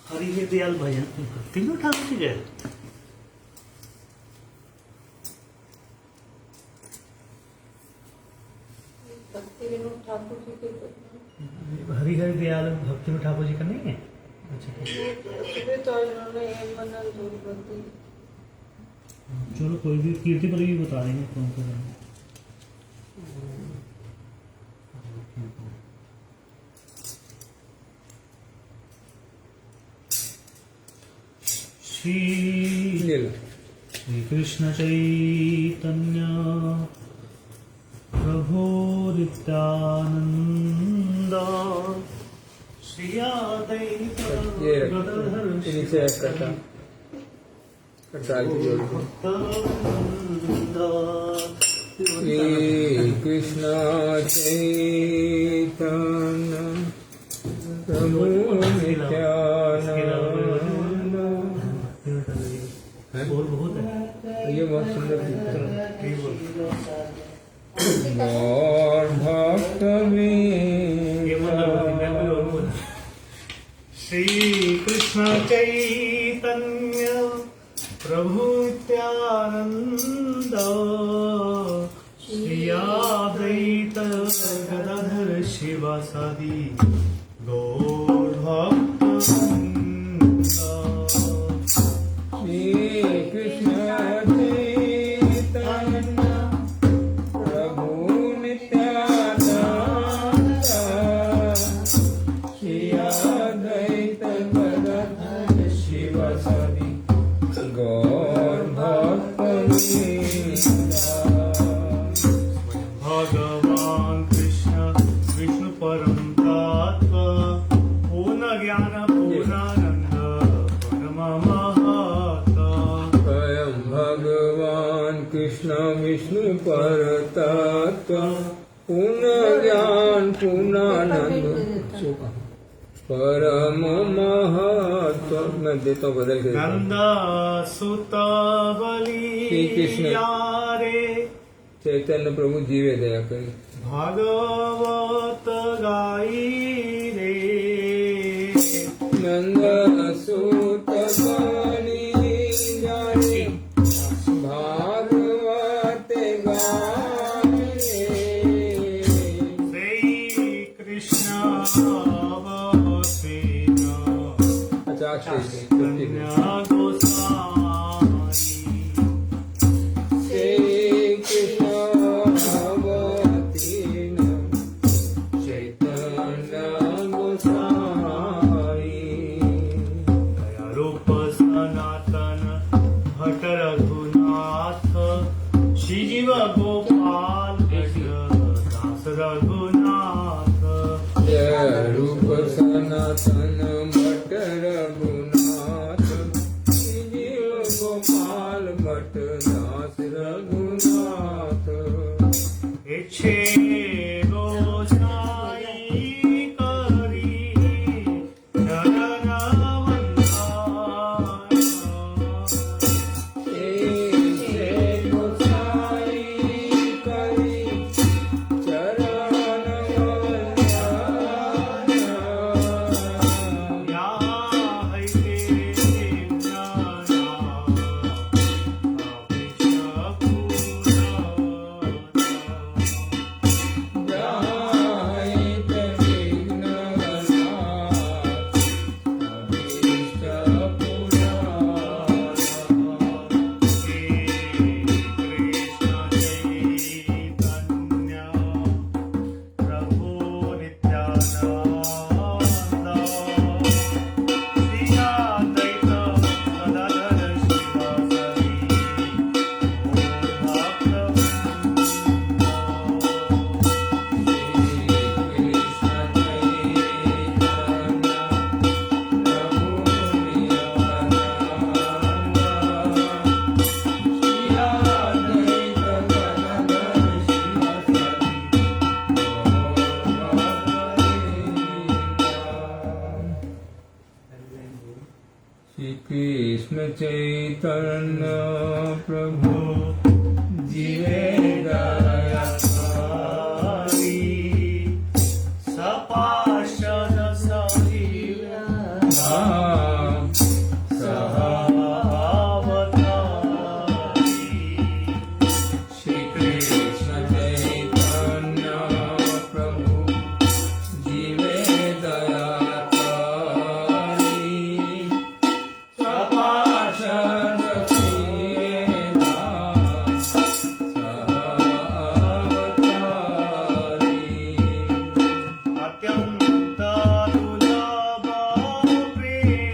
हरि के दयाल भजन तीनों ठाकुर जी गए। ठाकुर जी के हरि हरि दयाल भक्ति में ठाकुर जी का नहीं है। अच्छा तो इन्होंने एक बंधन दूर कर दी। चलो कोई भी कीर्ति पर भी बता देंगे कौन सा है। श्री कृष्ण चैतन्य प्रभु नित्यानंद श्री अद्वैत गदाधर श्री कृष्ण चैतन्य प्रभु नित्यानंद। और बहुत है, ये बहुत सुंदर गीत है। और भक्त श्री कृष्ण चैतन्य प्रभु नित्यानंद श्री अद्वैत गदाधर शिवासादि गौर भक्त भगवान कृष्ण विष्णु परम तत्व पूर्ण ज्ञान पूर्णानंद परम महत। स्वयं भगवान कृष्ण विष्णु पर तत्व पूर्ण ज्ञान पूर्णानंद परम महत्व। मैं देता हूँ बदल के देता हूँ। नंद सुत श्री कृष्ण। बलियारे चैतन्य प्रभु जीवे दया करी। भागवत गाई रे नंद सुत बलियारे भागवत गाई श्री कृष्ण अवतीर्ण अच्छा कन्या गोसाई श्री कृष्ण अवतीर्ण चैतन्य गोसाई दया रूप सनातन भट्ट रघुनाथ श्री जीव गोपाल भट्ट दास रघुनाथ जय रूप सनातन भट्ट रघुनाथ जीव गोपाल भट्ट दास रघुनाथ। इच्छे गोसाई करी चरण वंदना ऐसे गोसाई करी चरण वंदना। या है ज्ञाना श्री कृष्ण चैतन्य प्रभु जीवे दया सपार्षद सजीव श्री कृष्ण चैतन्य प्रभु जीवे दया अत्यंत दुर्लभ प्रेम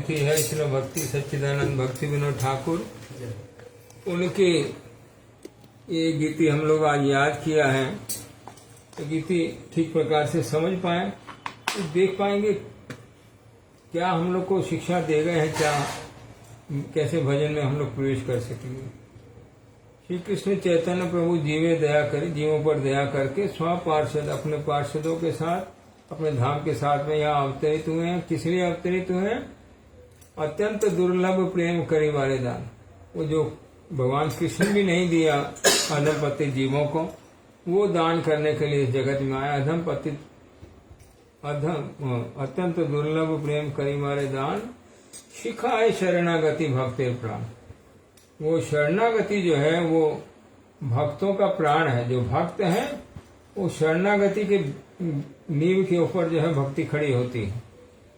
होती है इसलिए भक्ति सच्चिदानंद भक्ति विनोद ठाकुर उनके ये गीति हम लोग आज याद किया है तो गीति ठीक प्रकार से समझ पाए तो देख पाएंगे क्या हम लोग को शिक्षा दे गए हैं, क्या कैसे भजन में हम लोग प्रवेश कर सकेंगे। श्री कृष्ण चैतन्य प्रभु जीवे दया करे, जीवों पर दया करके स्व पार्षद अपने पार्षदों के साथ अपने धाम के साथ में यहाँ अवतरित हुए हैं। किस लिए अवतरित हुए हैं? अत्यंत दुर्लभ प्रेम करी वाले दान, वो जो भगवान कृष्ण भी नहीं दिया अधम पतित जीवों को, वो दान करने के लिए जगत में आया। अधम पतित अत्यंत दुर्लभ प्रेम करी वाले दान शिखाए शरणागति भक्ते प्राण। वो शरणागति जो है वो भक्तों का प्राण है। जो भक्त है वो शरणागति के नींव के ऊपर जो है भक्ति खड़ी होती है।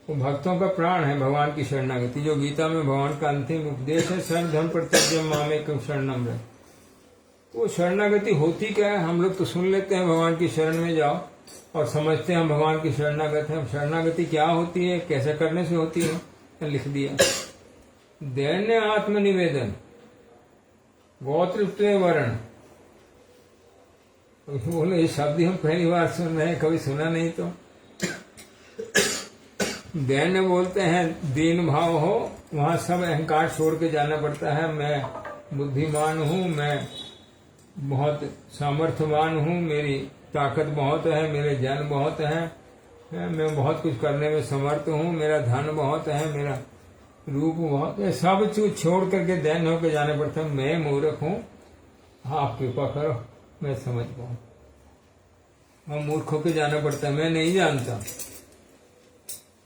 वो भक्तों का प्राण है भगवान की शरणागति। जो गीता में भगवान का अंतिम उपदेश है सर्वधर्म परित्यज्य मामेकं शरणं व्रज। वो शरणागति होती क्या है? हम लोग तो सुन लेते हैं भगवान की शरण में जाओ और समझते हैं हम भगवान की शरणागत है। शरणागति क्या होती है, कैसे करने से होती है, लिख दिया। दैन्य आत्मनिवेदन, गोत्र वर्ण। बोलो ये शब्द हम पहली बार सुन रहे हैं, कभी सुना नहीं। तो दैन्य बोलते हैं दीन भाव हो, वहां सब अहंकार छोड़ के जाना पड़ता है। मैं बुद्धिमान हूँ, मैं बहुत सामर्थ्यवान हूँ, मेरी ताकत बहुत है, मेरे जन बहुत है, मैं बहुत कुछ करने में समर्थ हूँ, मेरा धन बहुत है, मेरा रूप बहुत है। सब चीज छोड़ करके दैन्य होकर जाना पड़ता है। मैं मूर्ख हूँ, आप कृपा करो मैं समझ पाऊँ। हम मूर्ख होकर जाना पड़ता है, मैं नहीं जानता।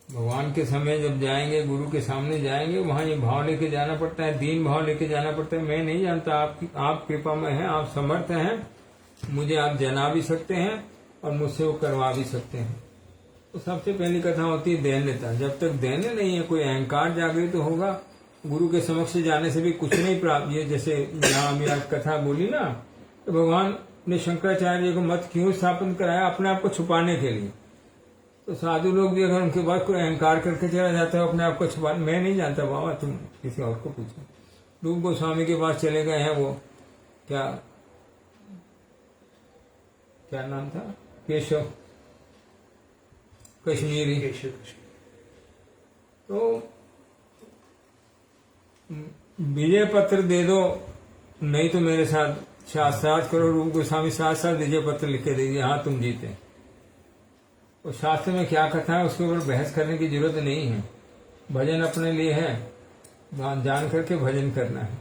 भगवान के समय जब जाएंगे, गुरु के सामने जाएंगे, वहां ये भाव लेके जाना पड़ता है, दीन भाव लेके जाना पड़ता है। मैं नहीं जानता, आप कृपा में हैं, आप समर्थ हैं, मुझे आप जना भी सकते हैं और मुझसे वो करवा भी सकते हैं। तो सबसे पहली कथा होती है दैन्यता। जब तक दैन्य नहीं है, कोई अहंकार जागृत तो होगा, गुरु के समक्ष जाने से भी कुछ नहीं प्राप्त। ये जैसे यहाँ मेरा कथा बोली ना, तो भगवान ने शंकराचार्य जी को मत क्यों स्थापन कराया? अपने आप को छुपाने के लिए। तो साधु लोग भी अगर उनके बाद कोई अहंकार करके चला जाता है अपने आप को छुपा, मैं नहीं जानता बाबा, तुम किसी और को पूछो। रूप गोस्वामी के पास चले गए हैं, वो क्या नाम था, केशव कश्मीरी। तो विजय पत्र दे दो, नहीं तो मेरे साथ शास्त्रार्थ करो। रूप गोस्वामी साथ साथ विजय पत्र लिख के दीजिए, हाँ तुम जीते। तो शास्त्र में क्या कथा है उसके ऊपर बहस करने की जरूरत नहीं है। भजन अपने लिए है, जान करके भजन करना है।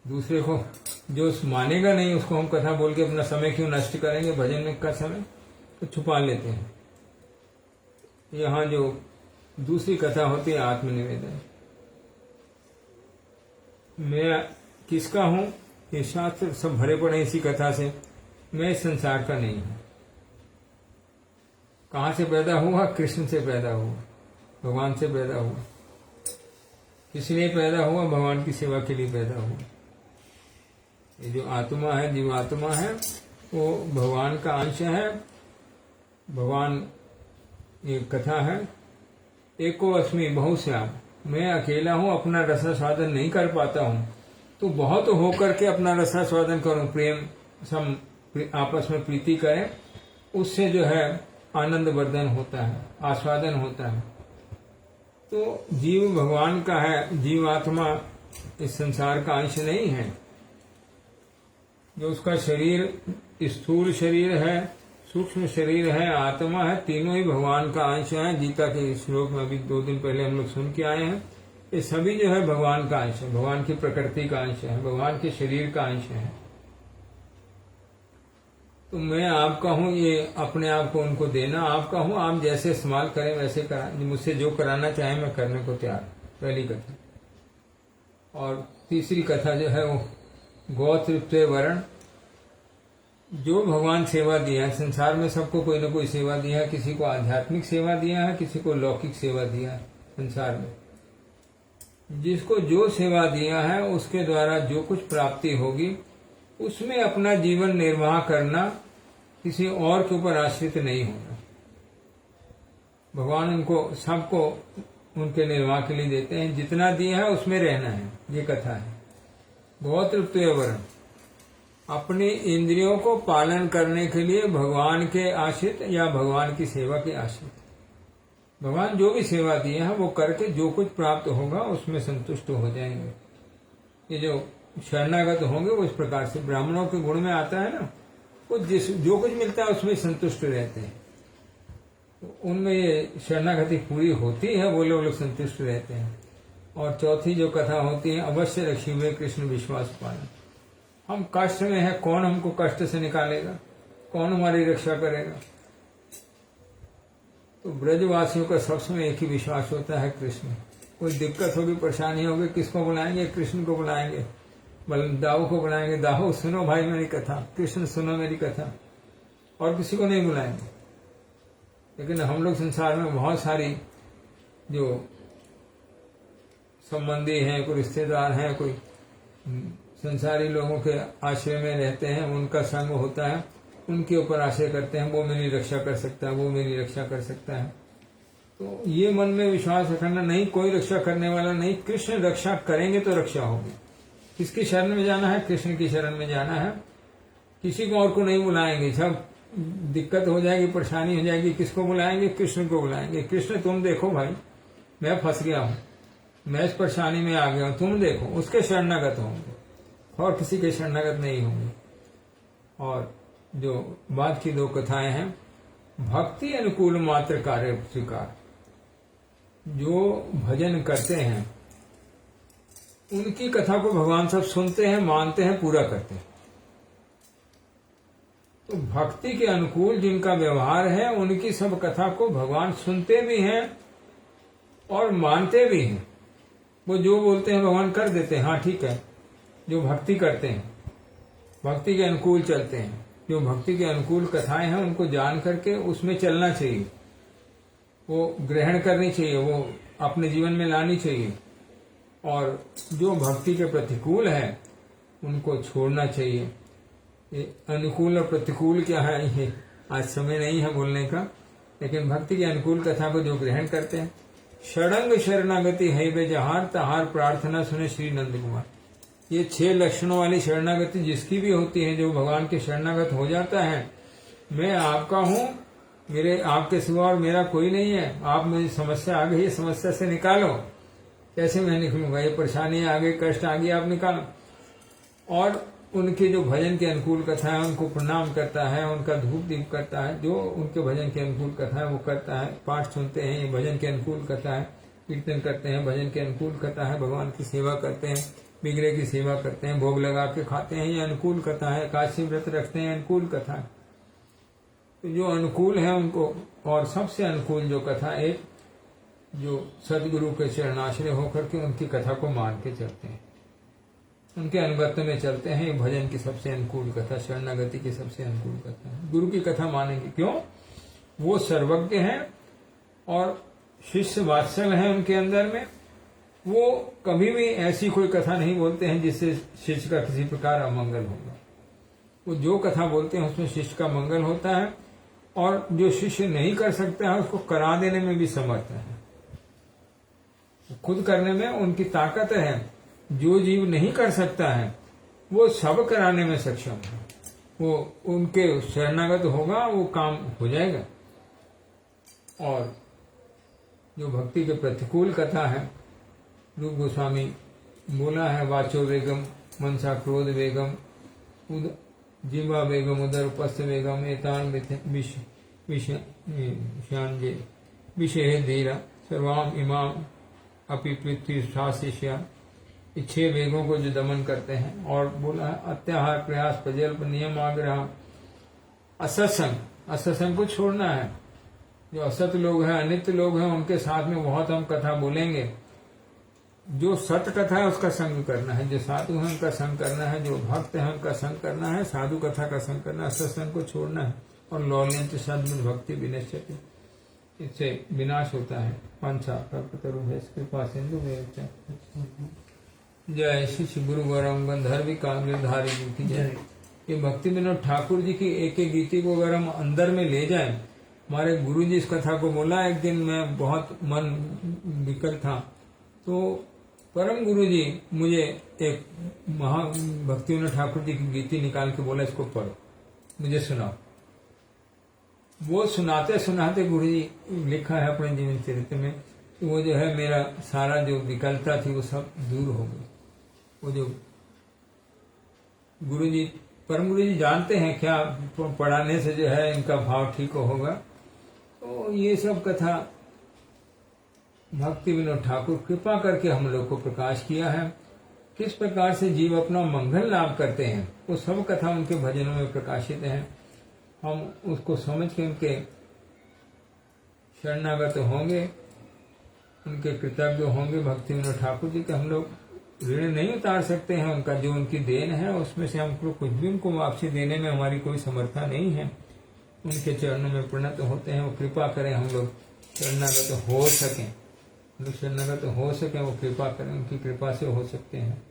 दूसरे को जो मानेगा नहीं उसको हम कथा बोल के अपना समय क्यों नष्ट करेंगे? भजन में का समय तो छुपा लेते हैं। यहाँ जो दूसरी कथा होती है आत्मनिवेदन। मैं किसका हूं? ये शास्त्र सब भरे पड़े इसी कथा से। मैं इस संसार का नहीं हूं। कहां से पैदा हुआ? कृष्ण से पैदा हुआ, भगवान से पैदा हुआ। किस लिए पैदा हुआ? भगवान की सेवा के लिए पैदा हुआ। ये जो आत्मा है, जीवात्मा है, वो भगवान का अंश है। भगवान, ये कथा है, एको अस्मि बहुश्याम। मैं अकेला हूं, अपना रसास्वादन नहीं कर पाता हूं, तो बहुत होकर के अपना रसास्वादन करूं। प्रेम, सब आपस में प्रीति करें, उससे जो है आनंद वर्धन होता है, आस्वादन होता है। तो जीव भगवान का है, जीवात्मा इस संसार का अंश नहीं है। जो उसका शरीर स्थूल शरीर है, सूक्ष्म शरीर है, आत्मा है, तीनों ही भगवान का अंश है। गीता के श्लोक में अभी 2 दिन पहले हम लोग सुन के आए हैं। ये सभी जो है भगवान का अंश है, भगवान की प्रकृति का अंश है, भगवान के शरीर का अंश है। तो मैं आपका हूं, ये अपने आप को उनको देना आपका हूं। आप जैसे इस्तेमाल करें वैसे करा, मुझसे जो कराना चाहे मैं करने को तैयार। पहली कथा। और तीसरी कथा जो है वो गोत्र वर्ण। जो भगवान सेवा दिया है संसार में, सबको कोई ना कोई सेवा दिया है। किसी को आध्यात्मिक सेवा दिया है, किसी को लौकिक सेवा दिया है। संसार में जिसको जो सेवा दिया है उसके द्वारा जो कुछ प्राप्ति होगी उसमें अपना जीवन निर्वाह करना, किसी और के ऊपर आश्रित नहीं होना। भगवान उनको सबको उनके निर्वाह के लिए देते हैं। जितना दिया है उसमें रहना है, ये कथा है। बहुत वरम, अपनी इंद्रियों को पालन करने के लिए भगवान के आश्रित या भगवान की सेवा के आश्रित। भगवान जो भी सेवा दिए है वो करके जो कुछ प्राप्त होगा उसमें संतुष्ट हो जाएंगे। ये जो शरणागत होंगे वो इस प्रकार से ब्राह्मणों के गुण में आता है ना, वो जो कुछ मिलता है उसमें संतुष्ट रहते हैं। तो उनमें ये शरणागति पूरी होती है, वो लोग संतुष्ट रहते हैं। और चौथी जो कथा होती है, अवश्य रखी हुए कृष्ण विश्वास पालन। हम कष्ट में है, कौन हमको कष्ट से निकालेगा, कौन हमारी रक्षा करेगा। तो ब्रजवासियों का सब समय एक ही विश्वास होता है, कृष्ण। कोई दिक्कत होगी, परेशानी होगी, किसको बुलाएंगे? कृष्ण को बुलाएंगे, दाऊ को बुलाएंगे, दाऊ सुनो भाई मेरी कथा, कृष्ण सुनो मेरी कथा, और किसी को नहीं बुलाएंगे। लेकिन हम लोग संसार में बहुत सारी जो संबंधी हैं, कोई रिश्तेदार हैं, कोई संसारी लोगों के आश्रय में रहते हैं, उनका संग होता है, उनके ऊपर आश्रय करते हैं, वो मेरी रक्षा कर सकता है, वो मेरी रक्षा कर सकता है। तो ये मन में विश्वास रखना, नहीं कोई रक्षा करने वाला नहीं, कृष्ण रक्षा करेंगे तो रक्षा होगी। किसकी शरण में जाना है? कृष्ण की शरण में जाना है। किसी को और को नहीं बुलाएंगे। जब दिक्कत हो जाएगी, परेशानी हो जाएगी, किसको बुलाएंगे? कृष्ण को बुलाएंगे। कृष्ण तुम देखो भाई, मैं फंस गया हूं, मैं इस परेशानी में आ गया हूं, तुम देखो। उसके शरणागत होंगे और किसी के शरणागत नहीं होंगे। और जो बाद की दो कथाएं हैं, भक्ति अनुकूल मात्र कार्य स्वीकार। जो भजन करते हैं उनकी कथा को भगवान सब सुनते हैं, मानते हैं, पूरा करते हैं। तो भक्ति के अनुकूल जिनका व्यवहार है उनकी सब कथा को भगवान सुनते भी हैं और मानते भी हैं। वो जो बोलते हैं भगवान कर देते हैं, हाँ ठीक है। जो भक्ति करते हैं, भक्ति के अनुकूल चलते हैं, जो भक्ति के अनुकूल कथाएं हैं उनको जान करके उसमें चलना चाहिए, वो ग्रहण करनी चाहिए, वो अपने जीवन में लानी चाहिए। और जो भक्ति के प्रतिकूल है उनको छोड़ना चाहिए। ये अनुकूल और प्रतिकूल क्या है, ये आज समय नहीं है बोलने का, लेकिन भक्ति के अनुकूल कथा को जो ग्रहण करते हैं। षडंग शरणागति है वे जहार तहार प्रार्थना सुने श्री नंद कुमार। ये 6 लक्षणों वाली शरणागति जिसकी भी होती है, जो भगवान के शरणागत हो जाता है, मैं आपका हूँ, मेरे आपके सिवा और मेरा कोई नहीं है, आप मुझे समस्या आ गई, ये समस्या से निकालो। कैसे मैं निकलूंगा? ये परेशानी आ गई, कष्ट आ गई, आप निकालो। और उनके जो भजन के अनुकूल कथा है उनको प्रणाम करता है, उनका धूप दीप करता है। जो उनके भजन के अनुकूल कथा है वो करता है। पाठ सुनते हैं, ये भजन के अनुकूल कथा है। कीर्तन करते हैं, भजन के अनुकूल कथा है। भगवान की सेवा करते हैं, बिगड़े की सेवा करते हैं, भोग लगा के खाते हैं, ये अनुकूल कथा है। एकादशी व्रत रखते हैं, अनुकूल कथा है। तो जो अनुकूल है उनको, और सबसे अनुकूल जो कथा, एक जो सदगुरु के चरणाश्रय होकर के उनकी कथा को मान के चलते हैं, उनके अनुगत्य में चलते हैं, ये भजन की सबसे अनुकूल कथा, शरणागति की सबसे अनुकूल कथा है। गुरु की कथा मानेंगे, क्यों? वो सर्वज्ञ हैं और शिष्य वात्सल है उनके अंदर में। वो कभी भी ऐसी कोई कथा नहीं बोलते हैं जिससे शिष्य का किसी प्रकार अमंगल होगा। वो जो कथा बोलते हैं उसमें शिष्य का मंगल होता है, और जो शिष्य नहीं कर सकता है उसको करा देने में भी समर्थ है। खुद करने में उनकी ताकत है। जो जीव नहीं कर सकता है वो सब कराने में सक्षम है। वो उनके शरणागत होगा, वो काम हो जाएगा। और जो भक्ति के प्रतिकूल कथा है, रूप गोस्वामी बोला है, वाचो वेगम मनसा क्रोध वेगम जिह्वा वेगम उदर उपस्थ वेगम एतान विषय धीरा सर्वाम इमाम अपि पृथ्वी शासिष्या। 6 वेगों को जो दमन करते हैं। और बोला है अत्याहार प्रयास प्रजल्प नियम आग्रह असत्संग, असत्संग को छोड़ना है। जो असत लोग हैं, अनित्य लोग हैं, उनके साथ में बहुत हम कथा बोलेंगे। जो सत्य कथा है उसका संग करना है, जो साधु है उनका संग करना है, जो भक्त है उनका संग करना है, साधु कथा का संग करना है, सत्संग को छोड़ना है। और लौल्यंत सद्गुण भक्ति विनश्यति, इससे विनाश होता है। पंचा कल्पतरु कृपा सिंधु जय श्री गुरु गौरम गंधर्वी कांग्रेधारी की जय। ये भक्ति विनोद ठाकुर जी की एक एक गीति को अगर हम अंदर में ले जाएं हमारे गुरुजी इस कथा को बोला। एक दिन मैं बहुत मन विकल था, तो परम गुरुजी मुझे एक भक्ति विनोद ठाकुर जी की गीति निकाल के बोला, इसको पढ़ो, मुझे सुनाओ। वो सुनाते सुनाते गुरुजी लिखा है अपने जीवन चरित्र में, तो वो जो है मेरा सारा जो विकलता थी वो सब दूर हो गई। वो जो गुरुजी परम गुरुजी जानते हैं क्या पढ़ाने से जो है इनका भाव ठीक होगा। तो ये सब कथा भक्ति विनोद ठाकुर कृपा करके हम लोग को प्रकाश किया है। किस प्रकार से जीव अपना मंगल लाभ करते हैं वो सब कथा उनके भजनों में प्रकाशित है। हम उसको समझ के उनके शरणागत होंगे, उनके कृतज्ञ होंगे। भक्ति विनोद ठाकुर जी के हम लोग ऋण नहीं उतार सकते हैं, उनका जो उनकी देन है उसमें से हमको कुछ भी उनको वापसी देने में हमारी कोई समर्था नहीं है। उनके चरणों में प्रणत होते हैं, वो कृपा करें हम लोग शरणागत हो सकें, हम लोग शरणागत हो सकें, वो कृपा करें, उनकी कृपा से हो सकते हैं।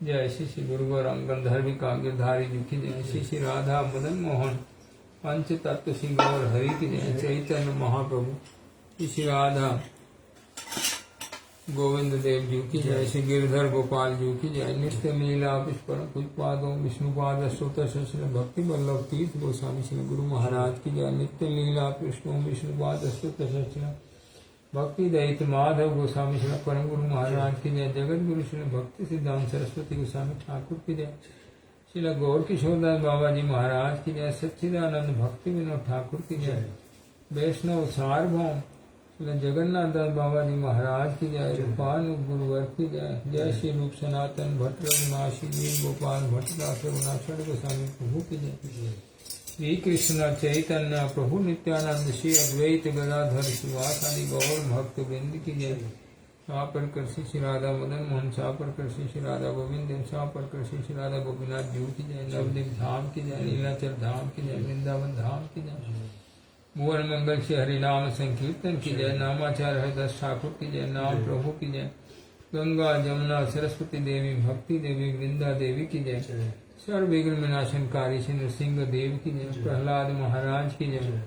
जय श्री श्री गुरु गौरांग गंधर्वी काव्यधारी जी की जय। श्री श्री राधा मदन मोहन पंच तत्व श्री गौर हरि की जय। चैतन्य महाप्रभु श्री श्री राधा गोविंद देव जी की जय। श्री गिरधर गोपाल जी की जय। नित्य लीला पुष्परम पुष्पादों विष्णुपाद अष्टोत्तर श्री भक्ति वल्लभ तीर्थ गोस्वामी श्री गुरु महाराज की जय। नित्य लीला पुष्पों विष्णुपाद अष्टोत्तर श्री भक्ति दयित माधव गोस्वामी श्री परम गुरु महाराज की जय। जगत गुरु श्री भक्ति सिद्धांत सरस्वती गोस्वामी ठाकुर की जय। श्री गौर किशोरदास बाबा जी महाराज की जय। सच्चिदानंद भक्ति विनोद ठाकुर की जय। वैष्णव सार्वभौम श्री जगन्नाथ दास बाबा जी महाराज की जय। रूपान गुरुवर की जय। जय श्री रूप सनातन भट्ट रघुनाशी लील गोपाल भट्ट दास रघुनाथ गोस्वामी प्रभु की जय। श्री कृष्ण चैतन्य प्रभु नित्यानंद श्री अद्वैत गदाधर शिवासादि गौर भक्त वृंद की जय। सापर कर श्री राधा मदन मोहन सापर कर श्री राधा गोविंद सापर कर श्री राधा गोपीनाथ जू की जय। नवदीप धाम की जय। नीलाचल धाम की जय। वृंदावन धाम की जय। भुवन मंगल श्री हरिनाम संकीर्तन की जय। नामाचार हरिदास ठाकुर की जय। नाम प्रभु की जय। गंगा जमुना सरस्वती देवी भक्ति देवी वृंदा देवी की जय। सर्व विघ्न विनाशनकारी श्री नृसिंह देव की जय। प्रहलाद महाराज की जय।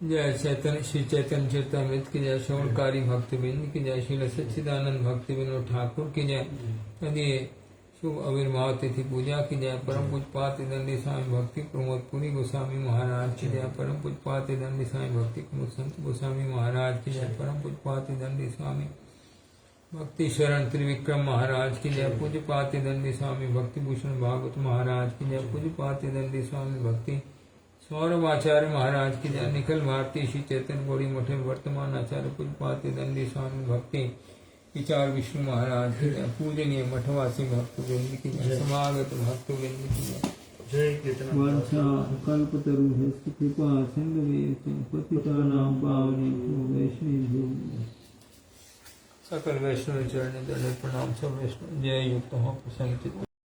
जय चैतन्य श्री चैतन्य चरितमृत की जय। श्रवणकारी भक्ति बिंद की जय। श्री सच्चिदानंद भक्ति विनोद ठाकुर की जय। यदि शुभ आविर्भाव तिथि पूजा की जय। परम पूजपात दंडी स्वामी भक्ति प्रमोद पुरी गोस्वामी महाराज की जय। परम पूजपात दंडी स्वामी भक्ति प्रमोद संत गोस्वामी महाराज की जय। परम पूजपात दंडी स्वामी भक्ति शरण त्रिविक्रम महाराज की जय। पूज्यपात दंडी स्वामी भक्ति भूषण भागवत महाराज की जय। पूज्यपात दंडी स्वामी भक्ति सौरभ आचार्य महाराज की जय। निखिल भारतीय श्री चैतन्य गौड़ी मठे वर्तमान आचार्य पूज्यपात दंडी स्वामी भक्ति विचार विष्णु महाराज की जय। पूजनीय मठवासी भक्त वृंद की जय। समागत भक्त वृंद की जय। वर्षा कल्पतरुभ्यश्च कृपा सिन्धुभ्यश्च पतितानां पावनेभ्यो वैष्णवेभ्यो सकल वैष्णव चरण दंड प्रणाम। सब वैष्णव जय युक्त हो प्रसन्न चित्त।